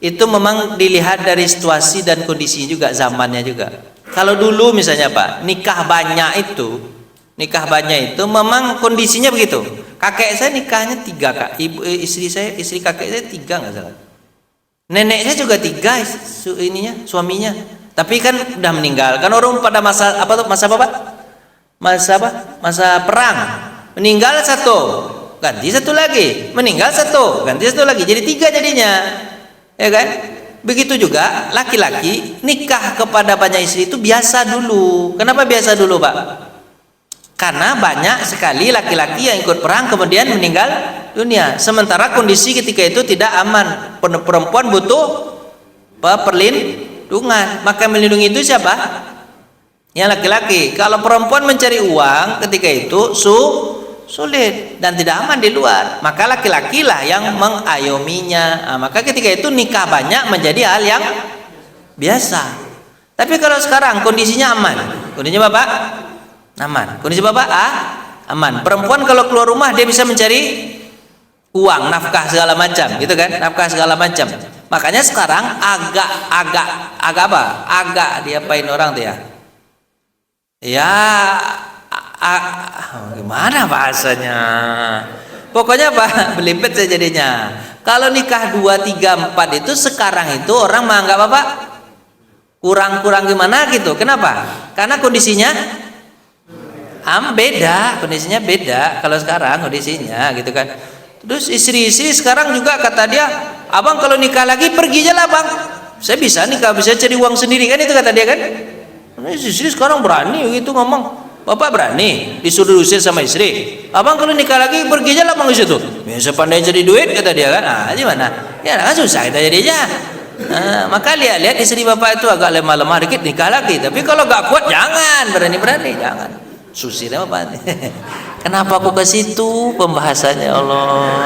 itu memang dilihat dari situasi dan kondisi juga, zamannya juga. Kalau dulu misalnya Pak, nikah banyak itu memang kondisinya begitu. Kakek saya nikahnya 3 Kak. Istri kakek saya 3 nggak salah. Nenek saya juga 3 suaminya. Tapi kan udah meninggal. Kan orang pada masa apa Pak? Masa perang. Meninggal 1, ganti 1 lagi. Meninggal 1, ganti 1 lagi. Jadi 3 jadinya. Ya kan? Begitu juga laki-laki nikah kepada banyak istri itu biasa dulu. Kenapa biasa dulu Pak? Karena banyak sekali laki-laki yang ikut perang kemudian meninggal dunia. Sementara kondisi ketika itu tidak aman. Perempuan butuh perlindungan. Maka melindungi itu siapa? Yang laki-laki. Kalau perempuan mencari uang ketika itu sulit dan tidak aman di luar. Maka laki-laki lah yang mengayominya. Maka ketika itu nikah banyak menjadi hal yang biasa. Tapi kalau sekarang kondisinya aman. Kondisinya Bapak? Aman. Kondisi Bapak aman. Perempuan kalau keluar rumah dia bisa mencari uang, nafkah segala macam, gitu kan? Nafkah segala macam. Makanya sekarang agak diapain orang tuh ya? Ya gimana bahasanya? Pokoknya Pak, belibet saya jadinya. Kalau nikah 2, 3, 4 itu sekarang itu orang menganggap apa? Kurang gimana gitu. Kenapa? Karena kondisinya kondisinya beda kalau sekarang kondisinya gitu kan. Terus istri-istri sekarang juga kata dia, abang kalau nikah lagi pergi aja lah bang, saya bisa nikah, bisa cari uang sendiri kan, itu kata dia kan. Istri sekarang berani gitu ngomong, bapak berani disuruh usir sama istri, abang kalau nikah lagi pergi aja lah bang di situ, bisa pandai cari duit kata dia kan. Gimana ya, kan susah kita jadinya. Maka lihat istri bapak itu agak lemah dikit nikah lagi, tapi kalau gak kuat jangan, berani jangan. Susir apa? Kenapa aku ke situ pembahasannya Allah?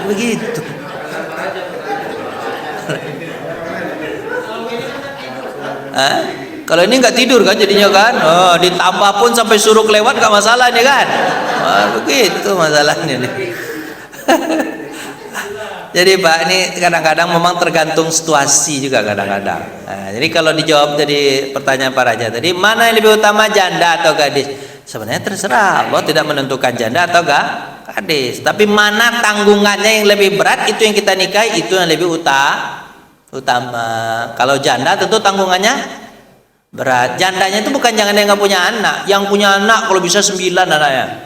Begitu. Kalau ini nggak tidur kan jadinya kan? Ditambah pun sampai suruh kelewat nggak masalah nih kan? Begitu masalahnya nih. Jadi Pak, ini kadang-kadang memang tergantung situasi juga kadang-kadang. Jadi kalau dijawab dari pertanyaan Pak Raja tadi, mana yang lebih utama janda atau gadis? Sebenarnya terserah, Allah tidak menentukan janda atau Hadis. Tapi mana tanggungannya yang lebih berat, itu yang kita nikahi, itu yang lebih utama. Kalau janda tentu tanggungannya berat. Jandanya itu bukan jangan yang nggak punya anak, yang punya anak kalau bisa 9 anaknya.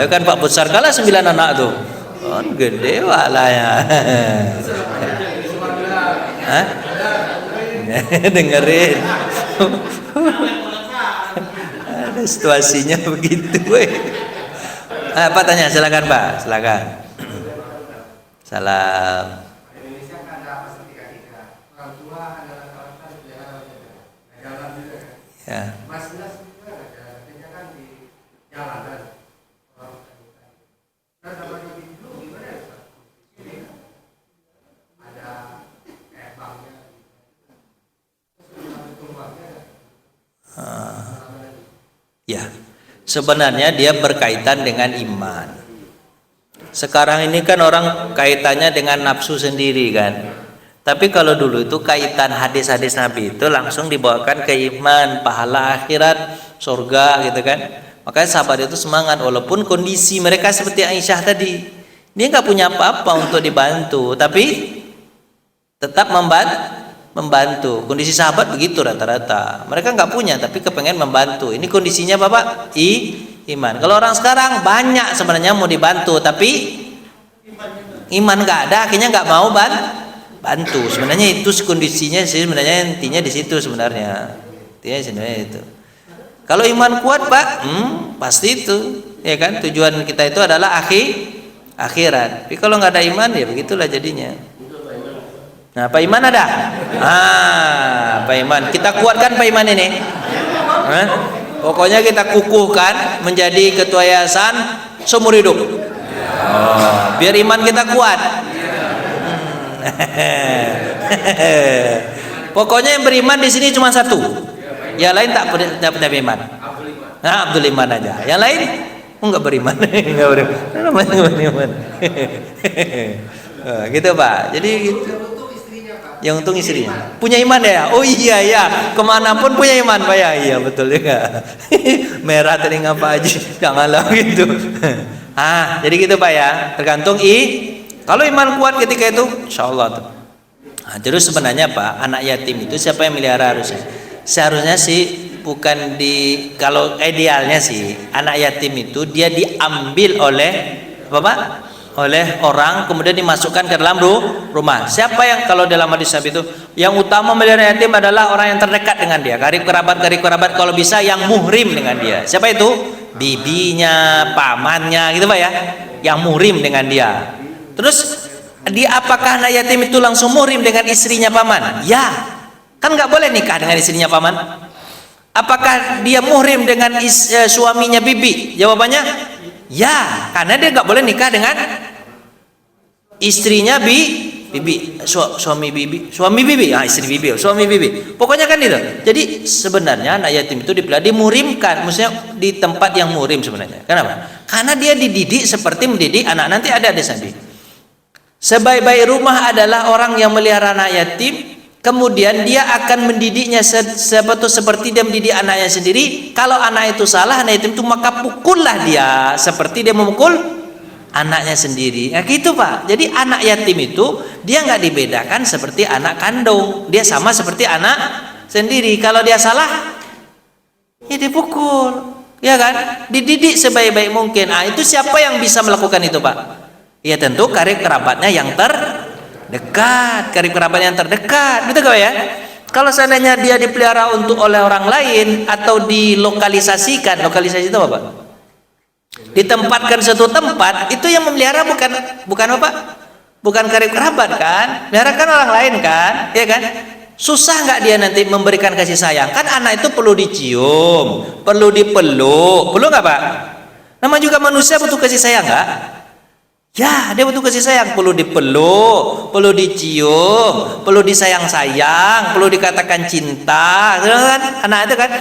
Ya kan Pak besar kalah 9 anak tuh. Oh, gede wala ya. Hah? Dengerin. Ada situasinya begitu, Pak tanya, silakan Pak, silakan. Salam. Indonesia kan ada apa setika-tika. Orang tua adalah kawasan jalan juga kan. Ya. Mas jelas juga ada kan di jalan kan. Orang wanita. Dan sama di dulu gimana ya Pak? Ini ada kayak banknya. Terus keluarnya. Ya. Sebenarnya dia berkaitan dengan iman. Sekarang ini kan orang kaitannya dengan nafsu sendiri kan. Tapi kalau dulu itu kaitan hadis-hadis Nabi itu langsung dibawakan ke iman, pahala akhirat, surga gitu kan. Makanya sahabat itu semangat walaupun kondisi mereka seperti Aisyah tadi. Dia nggak punya apa-apa untuk dibantu, tapi tetap membantu. Kondisi sahabat begitu rata-rata. Mereka nggak punya tapi kepengen membantu. Ini kondisinya Bapak iman. Kalau orang sekarang banyak sebenarnya mau dibantu tapi iman nggak ada, akhirnya nggak mau bantu. Sebenarnya itu kondisinya sih, sebenarnya intinya di situ sebenarnya. Intinya sebenarnya itu. Kalau iman kuat Pak, pasti itu, ya kan? Tujuan kita itu adalah akhirat. Tapi kalau nggak ada iman ya begitulah jadinya. Nah, Pak Iman ada? Pak Iman, kita kuatkan Pak Iman ini. Pokoknya kita kukuhkan menjadi ketua yayasan seumur hidup. Biar iman kita kuat. Pokoknya yang beriman di sini cuma satu. Yang lain tak punya iman. Nah, Abdul Iman aja. Yang lain enggak beriman. Enggak beriman. Gitu Pak. Jadi gitu. Yang untung istrinya punya iman ya. Oh iya ya, kemanapun punya iman Pak ya. Iya betul ya. Merah tadi ngapa aja, janganlah gitu. Jadi gitu Pak ya. Tergantung kalau iman kuat ketika itu, insya Allah tuh. Terus sebenarnya Pak, anak yatim itu siapa yang melihara harusnya? Seharusnya sih bukan kalau idealnya sih anak yatim itu dia diambil oleh oleh orang kemudian dimasukkan ke dalam rumah. Siapa yang kalau dalam hadis Nabi itu yang utama melihara yatim adalah orang yang terdekat dengan dia, karib kerabat kalau bisa yang muhrim dengan dia. Siapa itu? Bibinya, pamannya gitu Pak ya, yang muhrim dengan dia. Terus apakah anak yatim itu langsung muhrim dengan istrinya paman? Ya, kan nggak boleh nikah dengan istrinya paman. Apakah dia muhrim dengan suaminya bibi? Jawabannya ya, karena dia nggak boleh nikah dengan istrinya bibi, suami bibi, istri bibi, suami bibi. Pokoknya kan itu. Jadi sebenarnya anak yatim itu dimuhrimkan, maksudnya di tempat yang muhrim sebenarnya. Kenapa? Karena dia dididik seperti mendidik anak. Nanti ada Nabi. Sebaik-baik rumah adalah orang yang melihara anak yatim. Kemudian dia akan mendidiknya seperti dia mendidik anaknya sendiri. Kalau anak itu salah, anak yatim itu maka pukullah dia seperti dia memukul anaknya sendiri. Ya gitu Pak. Jadi anak yatim itu dia nggak dibedakan seperti anak kandung. Dia sama seperti anak sendiri. Kalau dia salah, ya dipukul, ya kan? Dididik sebaik-baik mungkin. Itu siapa yang bisa melakukan itu Pak? Ya tentu karib kerabatnya yang dekat, karib kerabat yang terdekat, gitu kan ya. Kalau seandainya dia dipelihara oleh orang lain atau dilokalisasi itu apa Pak? Ditempatkan suatu tempat, itu yang memelihara bukan apa? Bukan karib kerabat kan? Melihara kan orang lain kan, ya kan? Susah nggak dia nanti memberikan kasih sayang? Kan anak itu perlu dicium, perlu dipeluk, perlu nggak Pak? Nama juga manusia butuh kasih sayang nggak? Ya, dia butuh kasih sayang, perlu dipeluk, perlu dicium, perlu disayang-sayang, perlu dikatakan cinta, kan? Anak itu kan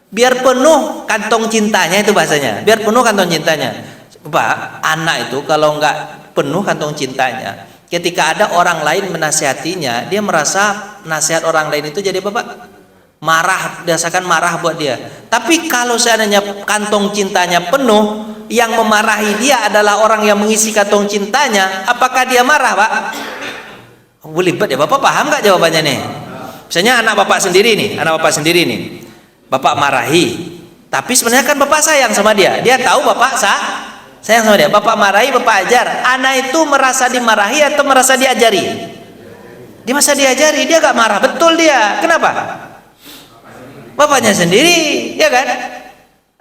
biar penuh kantong cintanya, itu bahasanya. Biar penuh kantong cintanya. Pak, anak itu kalau nggak penuh kantong cintanya, ketika ada orang lain menasihatinya, dia merasa nasihat orang lain itu jadi marah, berdasarkan marah buat dia. Tapi kalau seandainya kantong cintanya penuh, yang memarahi dia adalah orang yang mengisi kantong cintanya, apakah dia marah, Pak? Boleh ya, Bapak paham nggak jawabannya nih? Misalnya anak Bapak sendiri nih, Bapak marahi, tapi sebenarnya kan Bapak sayang sama dia. Dia tahu Bapak sayang sama dia. Bapak marahi, Bapak ajar. Anak itu merasa dimarahi atau merasa diajari? Dia merasa diajari, dia gak marah, betul dia. Kenapa? Bapaknya sendiri, ya kan?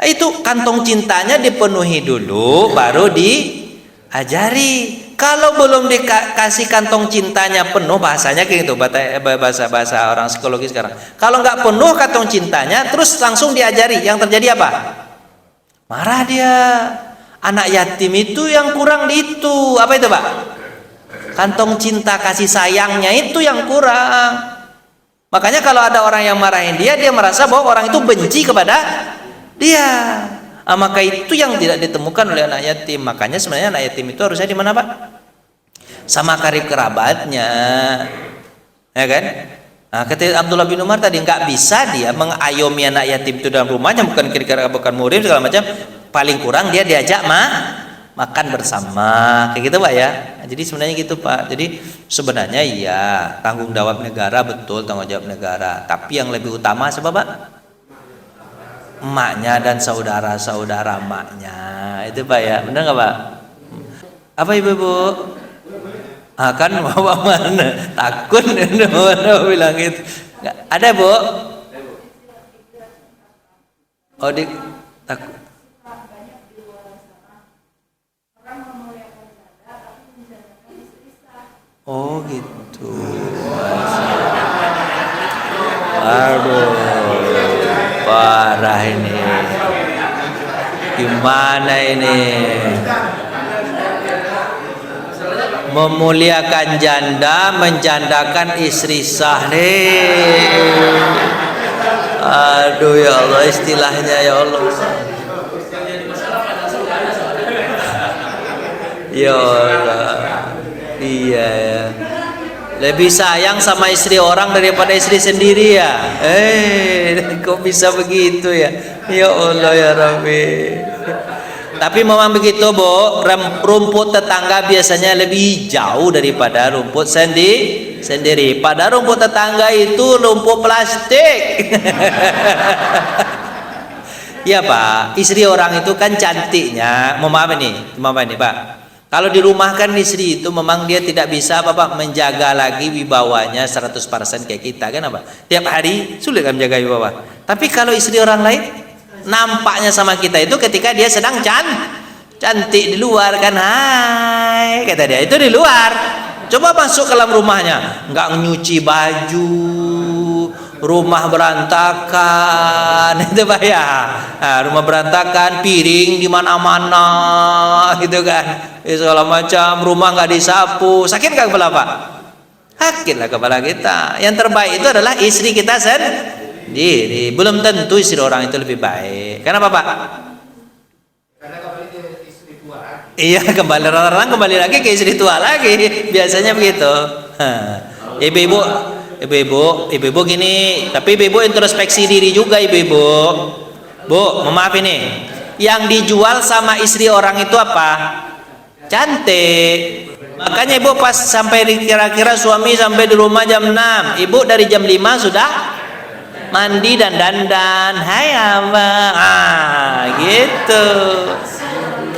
Itu kantong cintanya dipenuhi dulu, baru diajari. Kalau belum dikasih kantong cintanya penuh, bahasanya kayak gitu, bahasa orang psikologi sekarang. Kalau nggak penuh kantong cintanya, terus langsung diajari, yang terjadi apa? Marah dia. Anak yatim itu yang kurang di itu, apa itu, Pak? Kantong cinta kasih sayangnya itu yang kurang. Makanya kalau ada orang yang marahin dia merasa bahwa orang itu benci kepada dia. Maka itu yang tidak ditemukan oleh anak yatim. Makanya sebenarnya anak yatim itu harusnya di mana, Pak? Sama karib kerabatnya, ya kan? Nah, kata Abdullah bin Umar tadi, nggak bisa dia mengayomi anak yatim itu dalam rumahnya, bukan kira-kira bukan murid segala macam. Paling kurang dia diajak makan bersama, kayak gitu, Pak ya. Nah, jadi sebenarnya gitu, Pak. Jadi sebenarnya iya, tanggung jawab negara, betul, tanggung jawab negara. Tapi yang lebih utama siapa, Pak? Emaknya dan saudara-saudara emaknya. Itu, Pak ya. Benar nggak, Pak? Apa Ibu-ibu? Kan bawa mana? Takut mana bilang itu. Ada, Bu? Oh, takut. Oh gitu. Aduh, parah ini. Gimana ini? Memuliakan janda, menjandakan istri sah nih. Aduh ya Allah, istilahnya ya Allah. Ya Allah. Iya ya. Lebih sayang sama istri orang daripada istri sendiri ya. Kok bisa begitu ya? Ya Allah ya Rabbi. Tapi memang begitu, Bu. Rumput tetangga biasanya lebih jauh daripada rumput sendiri. Pada rumput tetangga itu rumput plastik. Ya Pak, istri orang itu kan cantiknya. Maaf nih Pak. Kalau di rumah kan istri itu memang dia tidak bisa Bapak menjaga lagi wibawanya 100% kayak kita kan apa? Tiap hari sulit kan menjaga wibawa. Tapi kalau istri orang lain nampaknya sama kita itu ketika dia sedang cantik di luar kan, hai kata dia itu di luar. Coba masuk ke dalam rumahnya, nggak nyuci baju, rumah berantakan, itu Pak ya. Nah, rumah berantakan, piring di mana-mana, gitu kan. Segala macam, rumah nggak disapu, sakit nggak kepala Pak? Sakitlah kepala kita. Yang terbaik itu adalah istri kita sendiri. Belum tentu istri orang itu lebih baik. Kenapa Pak? Karena kembali ke istri tua lagi. Iya, orang kembali lagi ke istri tua lagi. Biasanya begitu. Ibu-ibu gini, tapi ibu introspeksi diri juga ibu-ibu. Bu, maaf ini. Yang dijual sama istri orang itu apa? Cantik. Makanya ibu pas sampai kira-kira suami sampai di rumah jam 6, ibu dari jam 5 sudah mandi dan dandan. Hai abang, gitu.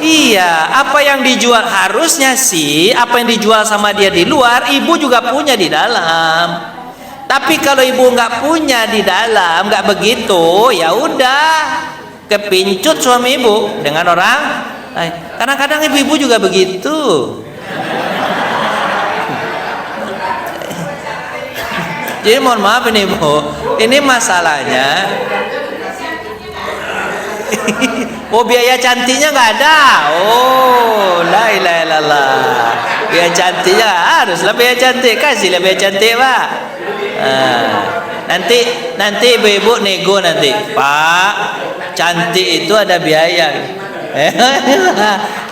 Iya, apa yang dijual harusnya sih apa yang dijual sama dia di luar, ibu juga punya di dalam. Tapi kalau ibu nggak punya di dalam, nggak begitu, ya udah kepincut suami ibu dengan orang lain. Kadang-kadang ibu-ibu juga begitu. Jadi mohon maaf ini Bu, ini masalahnya. Oh biaya cantiknya nggak ada. Oh la ilaha illallah. Biaya cantiknya haruslah biaya cantik, kasihlah biaya cantik Pak. Nanti ibu-ibu nego nanti, Pak, cantik itu ada biaya.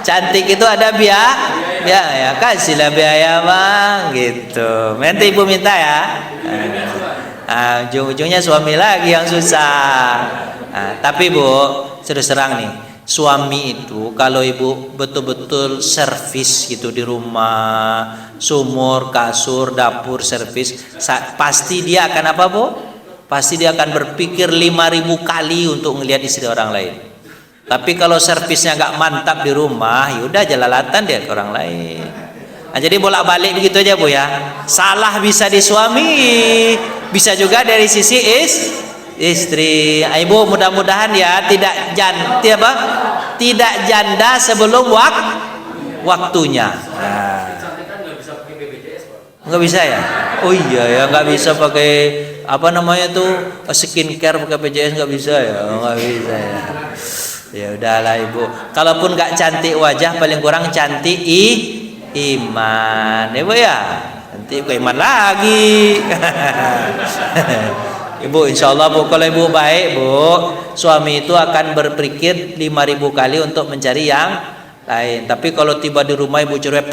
Cantik itu ada biaya, ya kasihlah biaya Bang, gitu. Nanti ibu minta ya. Ujung-ujungnya suami lagi yang susah. Tapi Bu, terus terang nih, suami itu kalau ibu betul-betul servis gitu di rumah, sumur, kasur, dapur, servis, pasti dia akan apa Bu? Pasti dia akan berpikir 5.000 kali untuk ngelihat istri orang lain. Tapi kalau servisnya nggak mantap di rumah, yaudah jalalatan dia ke orang lain. Jadi bolak-balik begitu aja Bu ya. Salah bisa di suami, bisa juga dari sisi istri. Ibu mudah-mudahan ya tidak janda sebelum waktunya. Nggak bisa ya? Oh iya ya, nggak bisa pakai apa namanya tuh skincare pakai BPJS, nggak bisa ya? Nggak bisa ya. Ya udahlah Ibu. Kalaupun nggak cantik wajah, paling kurang cantik iman, Ibu ya. Nanti ke iman lagi. Ibu, insya Allah Bu, kalau Ibu baik Bu, suami itu akan berpikir 5.000 kali untuk mencari yang lain. Tapi kalau tiba di rumah Ibu cerewet,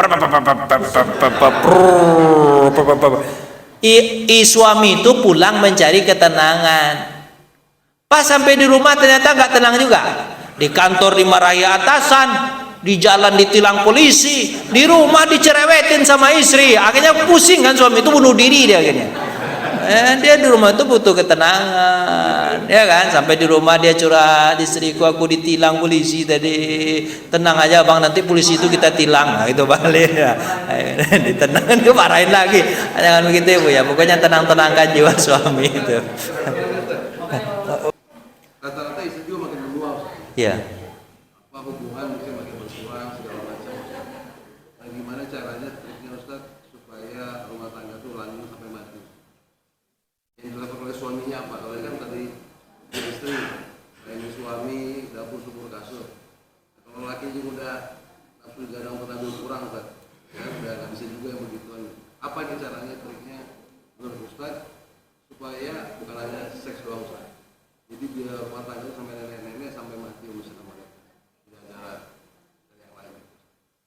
suami itu pulang mencari ketenangan. Pas sampai di rumah ternyata nggak tenang juga. Di kantor dimarahi atasan, di jalan ditilang polisi, di rumah dicerewetin sama istri. Akhirnya pusing kan suami itu, bunuh diri dia akhirnya. Dia di rumah itu butuh ketenangan, ya kan? Sampai di rumah dia curhat, istriku aku ditilang polisi tadi. Tenang aja bang, nanti polisi itu kita tilang. Nah, itu balik ya. Ditenangkan dia marahin lagi. Jangan begitu Ibu ya. Pokoknya tenang-tenangkan jiwa suami itu. Rata-rata istri juga makin meluap. Iya. Apa hubungan mungkin makin berkurang segala macam. Nah, gimana caranya triknya Ustaz supaya rumah tangga itu lanjut sampai mati? Yang dilakukan oleh suaminya apa? Kalau kan tadi istri, ini suami dapur sumur kasur. Kalau laki juga udah nafsu gadang tenaga kurang Ustaz. Ya udah nggak bisa juga yang begituan. Apa nih caranya triknya menurut Ustaz supaya bukan hanya seks doang Ustaz? Jadi biar rumah tangga sampai nenek-nenek sampai mati urusan mereka. Tidak ada yang lain.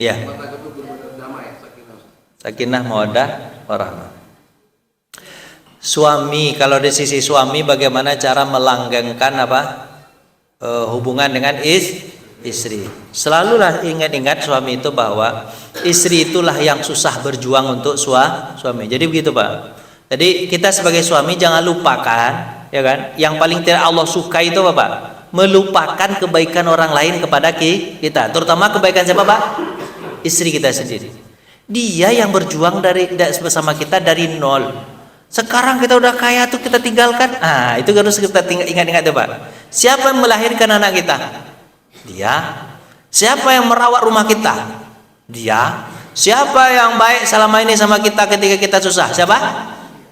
Iya. Rumah tangga itu benar-benar damai, sakinah. Sakinah mawaddah warahmah. Suami, kalau dari sisi suami bagaimana cara melanggengkan hubungan dengan istri. Selalulah ingat-ingat suami itu bahwa istri itulah yang susah berjuang untuk suami. Jadi begitu Pak. Jadi kita sebagai suami jangan lupakan, ya kan? Yang paling tidak Allah suka itu apa Pak? Melupakan kebaikan orang lain kepada kita. Terutama kebaikan siapa Pak? Istri kita sendiri. Dia yang berjuang bersama kita dari nol. Sekarang kita udah kaya tuh kita tinggalkan. Itu harus kita ingat-ingat tuh Pak. Siapa yang melahirkan anak kita? Dia. Siapa yang merawat rumah kita? Dia. Siapa yang baik selama ini sama kita ketika kita susah? Siapa?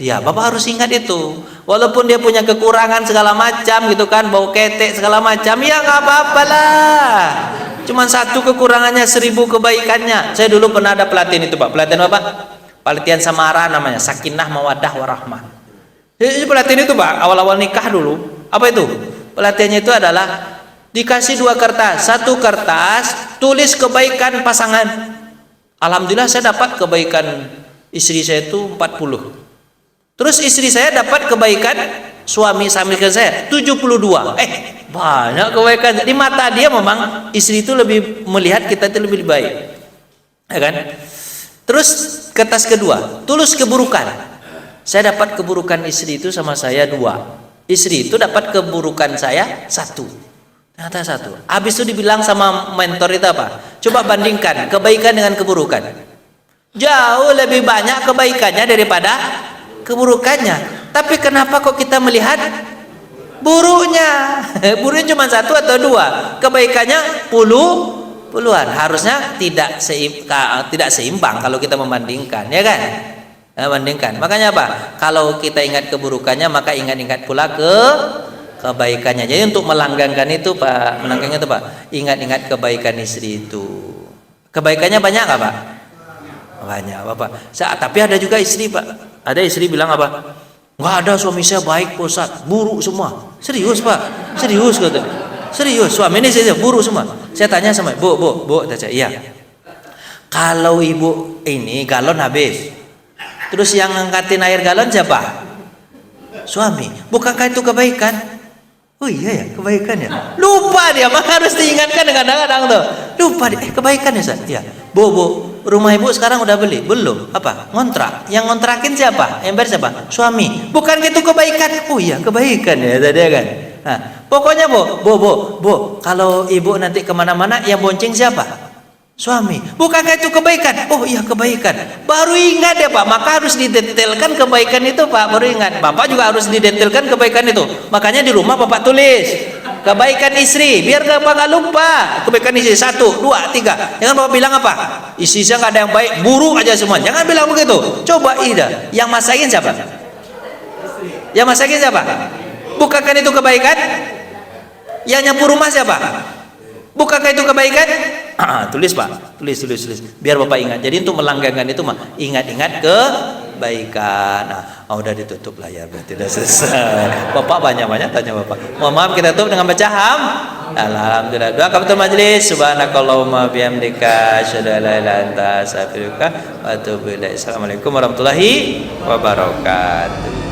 Dia. Bapak harus ingat itu. Walaupun dia punya kekurangan segala macam gitu kan, bau ketek segala macam, ya nggak apa-apa lah. Cuman satu kekurangannya 1.000 kebaikannya. Saya dulu pernah ada pelatihan itu Pak. Pelatihan apa? Pelatihan Samara namanya, Sakinah Mawaddah Warahmah. Jadi pelatihan itu Pak, awal-awal nikah dulu. Apa itu? Pelatihannya itu adalah dikasih 2 kertas. 1 kertas tulis kebaikan pasangan. Alhamdulillah saya dapat kebaikan istri saya itu 40. Terus istri saya dapat kebaikan suami saya 72. Banyak kebaikan. Di mata dia memang istri itu lebih melihat kita itu lebih baik. Ya kan? Terus kertas kedua, tulis keburukan. Saya dapat keburukan istri itu sama saya 2. Istri itu dapat keburukan saya 1. Ternyata 1. Habis itu dibilang sama mentor itu apa? Coba bandingkan kebaikan dengan keburukan. Jauh lebih banyak kebaikannya daripada keburukannya. Tapi kenapa kok kita melihat buruknya? Buruknya cuma 1 atau 2. Kebaikannya puluhan. Harusnya tidak seimbang kalau kita membandingkan, ya kan? Membandingkan. Makanya apa? Kalau kita ingat keburukannya, maka ingat-ingat pula kebaikannya. Jadi untuk melanggengkan itu Pak, ingat-ingat kebaikan istri itu. Kebaikannya banyak nggak Pak? Banyak Bapak. Tapi ada juga istri Pak. Ada istri bilang apa? Nggak ada, suami saya baik Pak Ustaz, buruk semua. Serius Pak? Serius katanya. Serius, suami ini saya buruk semua. Saya tanya sama Bu, tanya, iya. Kalau ibu ini galon habis, terus yang ngangkatin air galon siapa? Suami, bukankah itu kebaikan? Oh iya ya, kebaikan ya. Lupa dia, maka harus diingatkan dengan kadang-kadang tuh. Lupa dia, kebaikan ya Ustaz. Iya. Bu, rumah ibu sekarang udah beli? Belum. Apa? Ngontrak. Yang ngontrakin siapa? Yang bayar siapa? Suami. Bukan itu kebaikan? Oh iya, kebaikan ya tadi kan. Nah, pokoknya bu, kalau ibu nanti kemana-mana yang bonceng siapa? Suami. Bukankah itu kebaikan? Oh iya, kebaikan. Baru ingat ya Pak, maka harus didetailkan kebaikan itu Pak, baru ingat. Bapak juga harus didetailkan kebaikan itu. Makanya di rumah Bapak tulis kebaikan istri, biar Bapak nggak lupa. Kebaikan istri 1, 2, 3. Jangan Bapak bilang apa? Istri saya nggak ada yang baik, buruk aja semua. Jangan bilang begitu. Coba ida. Yang masakin siapa? Yang masakin siapa? Bukankah itu kebaikan? Yang nyapu rumah siapa? Bukankah itu kebaikan? Tulis Pak, tulis. Biar Bapak ingat. Jadi untuk melanggengkan itu mah ingat-ingat kebaikan. Nah, udah ditutup layar berarti sudah selesai. Bapak banyak-banyak tanya Bapak. Mohon maaf kita tutup dengan baca alhamdulillah. Doa kafatul majlis. Subhanakallahumma bihamdika asyhadu an la ilaha illa anta astaghfiruka wa atubu ilaik. Assalamualaikum warahmatullahi wabarakatuh.